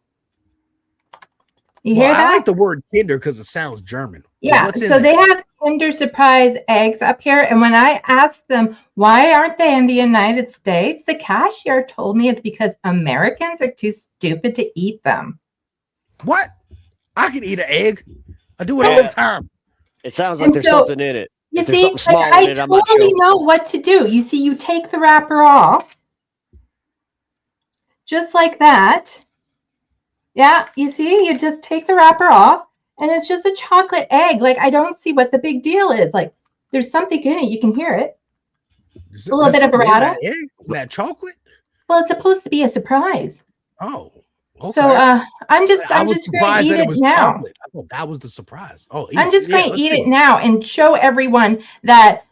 You hear that? I like the word Kinder because it sounds German. Yeah, so they have Kinder Surprise eggs up here. And when I asked them, why aren't they in the United States? The cashier told me it's because Americans are too stupid to eat them. What? I can eat an egg. I do it all the time. It sounds like there's something in it. You see, I totally know what to do. You see, you take the wrapper off. Just like that. Yeah, you see, you just take the wrapper off, and it's just a chocolate egg. Like, I don't see what the big deal is. Like, there's something in it. You can hear it. A little bit of a rattle. That egg? That chocolate? Well, it's supposed to be a surprise. Oh, okay. So I'm just going to eat it now. Chocolate. I thought that was the surprise. Oh, I'm just going to eat it now and show everyone that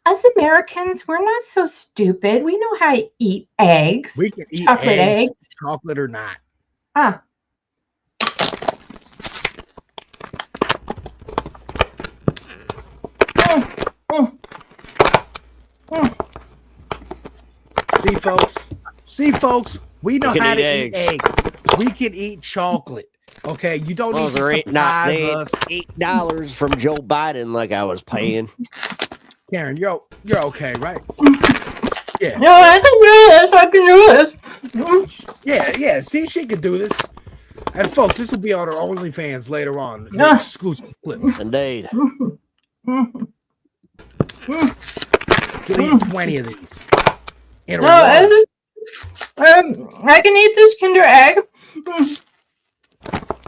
us Americans, we're not so stupid. We know how to eat eggs. We can eat chocolate eggs, chocolate or not. Ah. See, folks, we know how to eat eggs. We can eat chocolate. Okay, you don't need to surprise us. $8 from Joe Biden, like I was paying. Karen, you're okay, right? Yeah. No, I can do this. Yeah. See, she can do this. And folks, this will be on our OnlyFans later on. The exclusive clip. Indeed. You'll eat 20 of these. I can eat this Kinder Egg.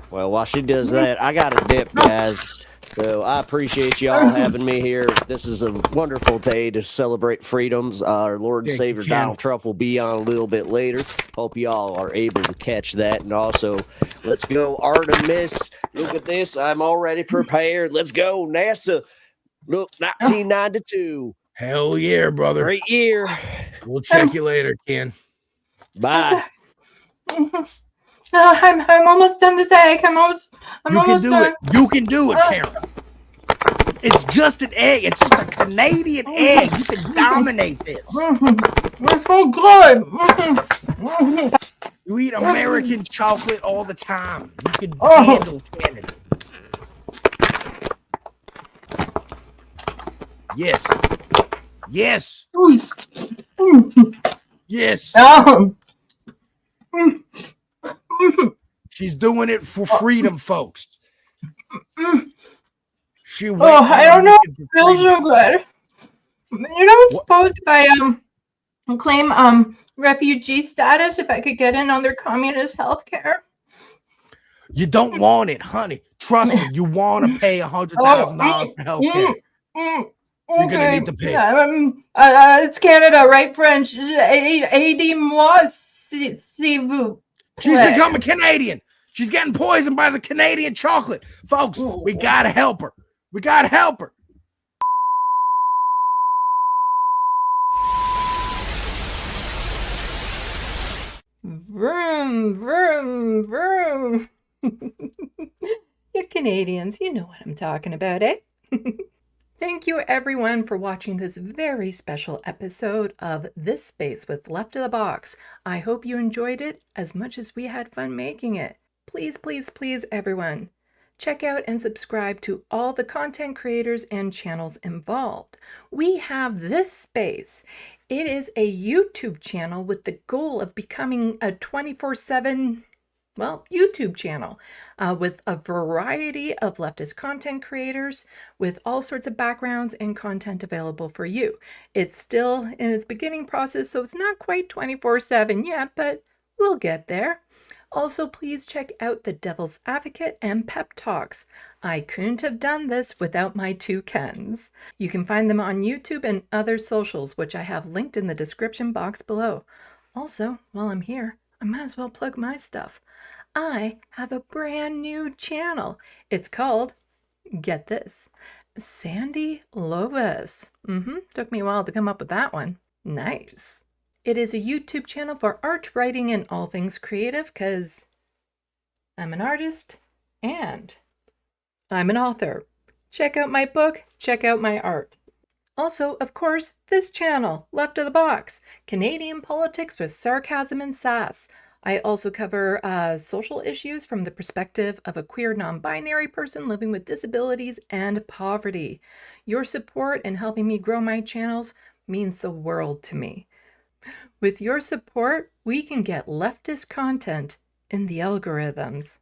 Well, while she does that, I got a dip, guys. So I appreciate y'all having me here. This is a wonderful day to celebrate freedoms. Our Lord and Savior Donald Trump will be on a little bit later. Hope y'all are able to catch that. And also, let's go Artemis. Look at this. I'm already prepared. Let's go NASA. Look, 1992. Hell yeah, brother. Great year. We'll check you later, Ken. Bye. No, I'm almost done this egg. I'm almost done. You can do it, Karen. It's just an egg. It's just a Canadian egg. You can dominate this. It's so good. You eat American chocolate all the time. You can handle Canada. Yes. She's doing it for freedom, folks. She I don't know. It feels so good. You don't suppose if I claim refugee status, if I could get in on their communist health care? You don't want it, honey. Trust me. You want to pay $100,000 for health care. You're gonna need to pay. Yeah, it's Canada, right, French? Aidez-moi, si vous. She's becoming Canadian. She's getting poisoned by the Canadian chocolate. Folks, we gotta help her. Vroom, vroom, vroom. You Canadians, you know what I'm talking about, eh? Thank you everyone for watching this very special episode of This Space with Left of the Box. I hope you enjoyed it as much as we had fun making it. Please, please, please, everyone, check out and subscribe to all the content creators and channels involved. We have This Space. It is a YouTube channel with the goal of becoming a 24/7 YouTube channel with a variety of leftist content creators with all sorts of backgrounds and content available for you. It's still in its beginning process, so it's not quite 24/7 yet, but we'll get there. Also, please check out The Devil's Advocate and Pep Talks. I couldn't have done this without my two Kens. You can find them on YouTube and other socials, which I have linked in the description box below. Also, while I'm here, I might as well plug my stuff. I have a brand new channel. It's called, get this, Sandy Lovis. Took me a while to come up with that one. Nice. It is a YouTube channel for art, writing, and all things creative because I'm an artist and I'm an author. Check out my book, check out my art. Also, of course, this channel, Left of the Box, Canadian politics with sarcasm and sass. I also cover social issues from the perspective of a queer non-binary person living with disabilities and poverty. Your support in helping me grow my channels means the world to me. With your support, we can get leftist content in the algorithms.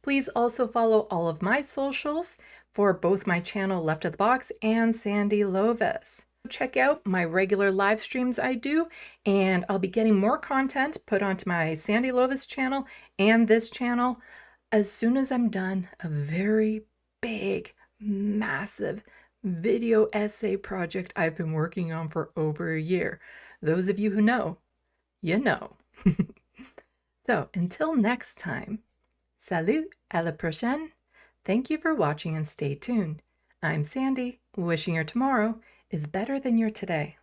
Please also follow all of my socials for both my channel Left of the Box and Sandy Lovis. check out my regular live streams I do, and I'll be getting more content put onto my Sandy Lovis channel and this channel as soon as I'm done a very big, massive video essay project I've been working on for over a year. Those of you who know, you know. So until next time, salut, à la prochaine. Thank you for watching and stay tuned. I'm Sandy, wishing your tomorrow is better than your today.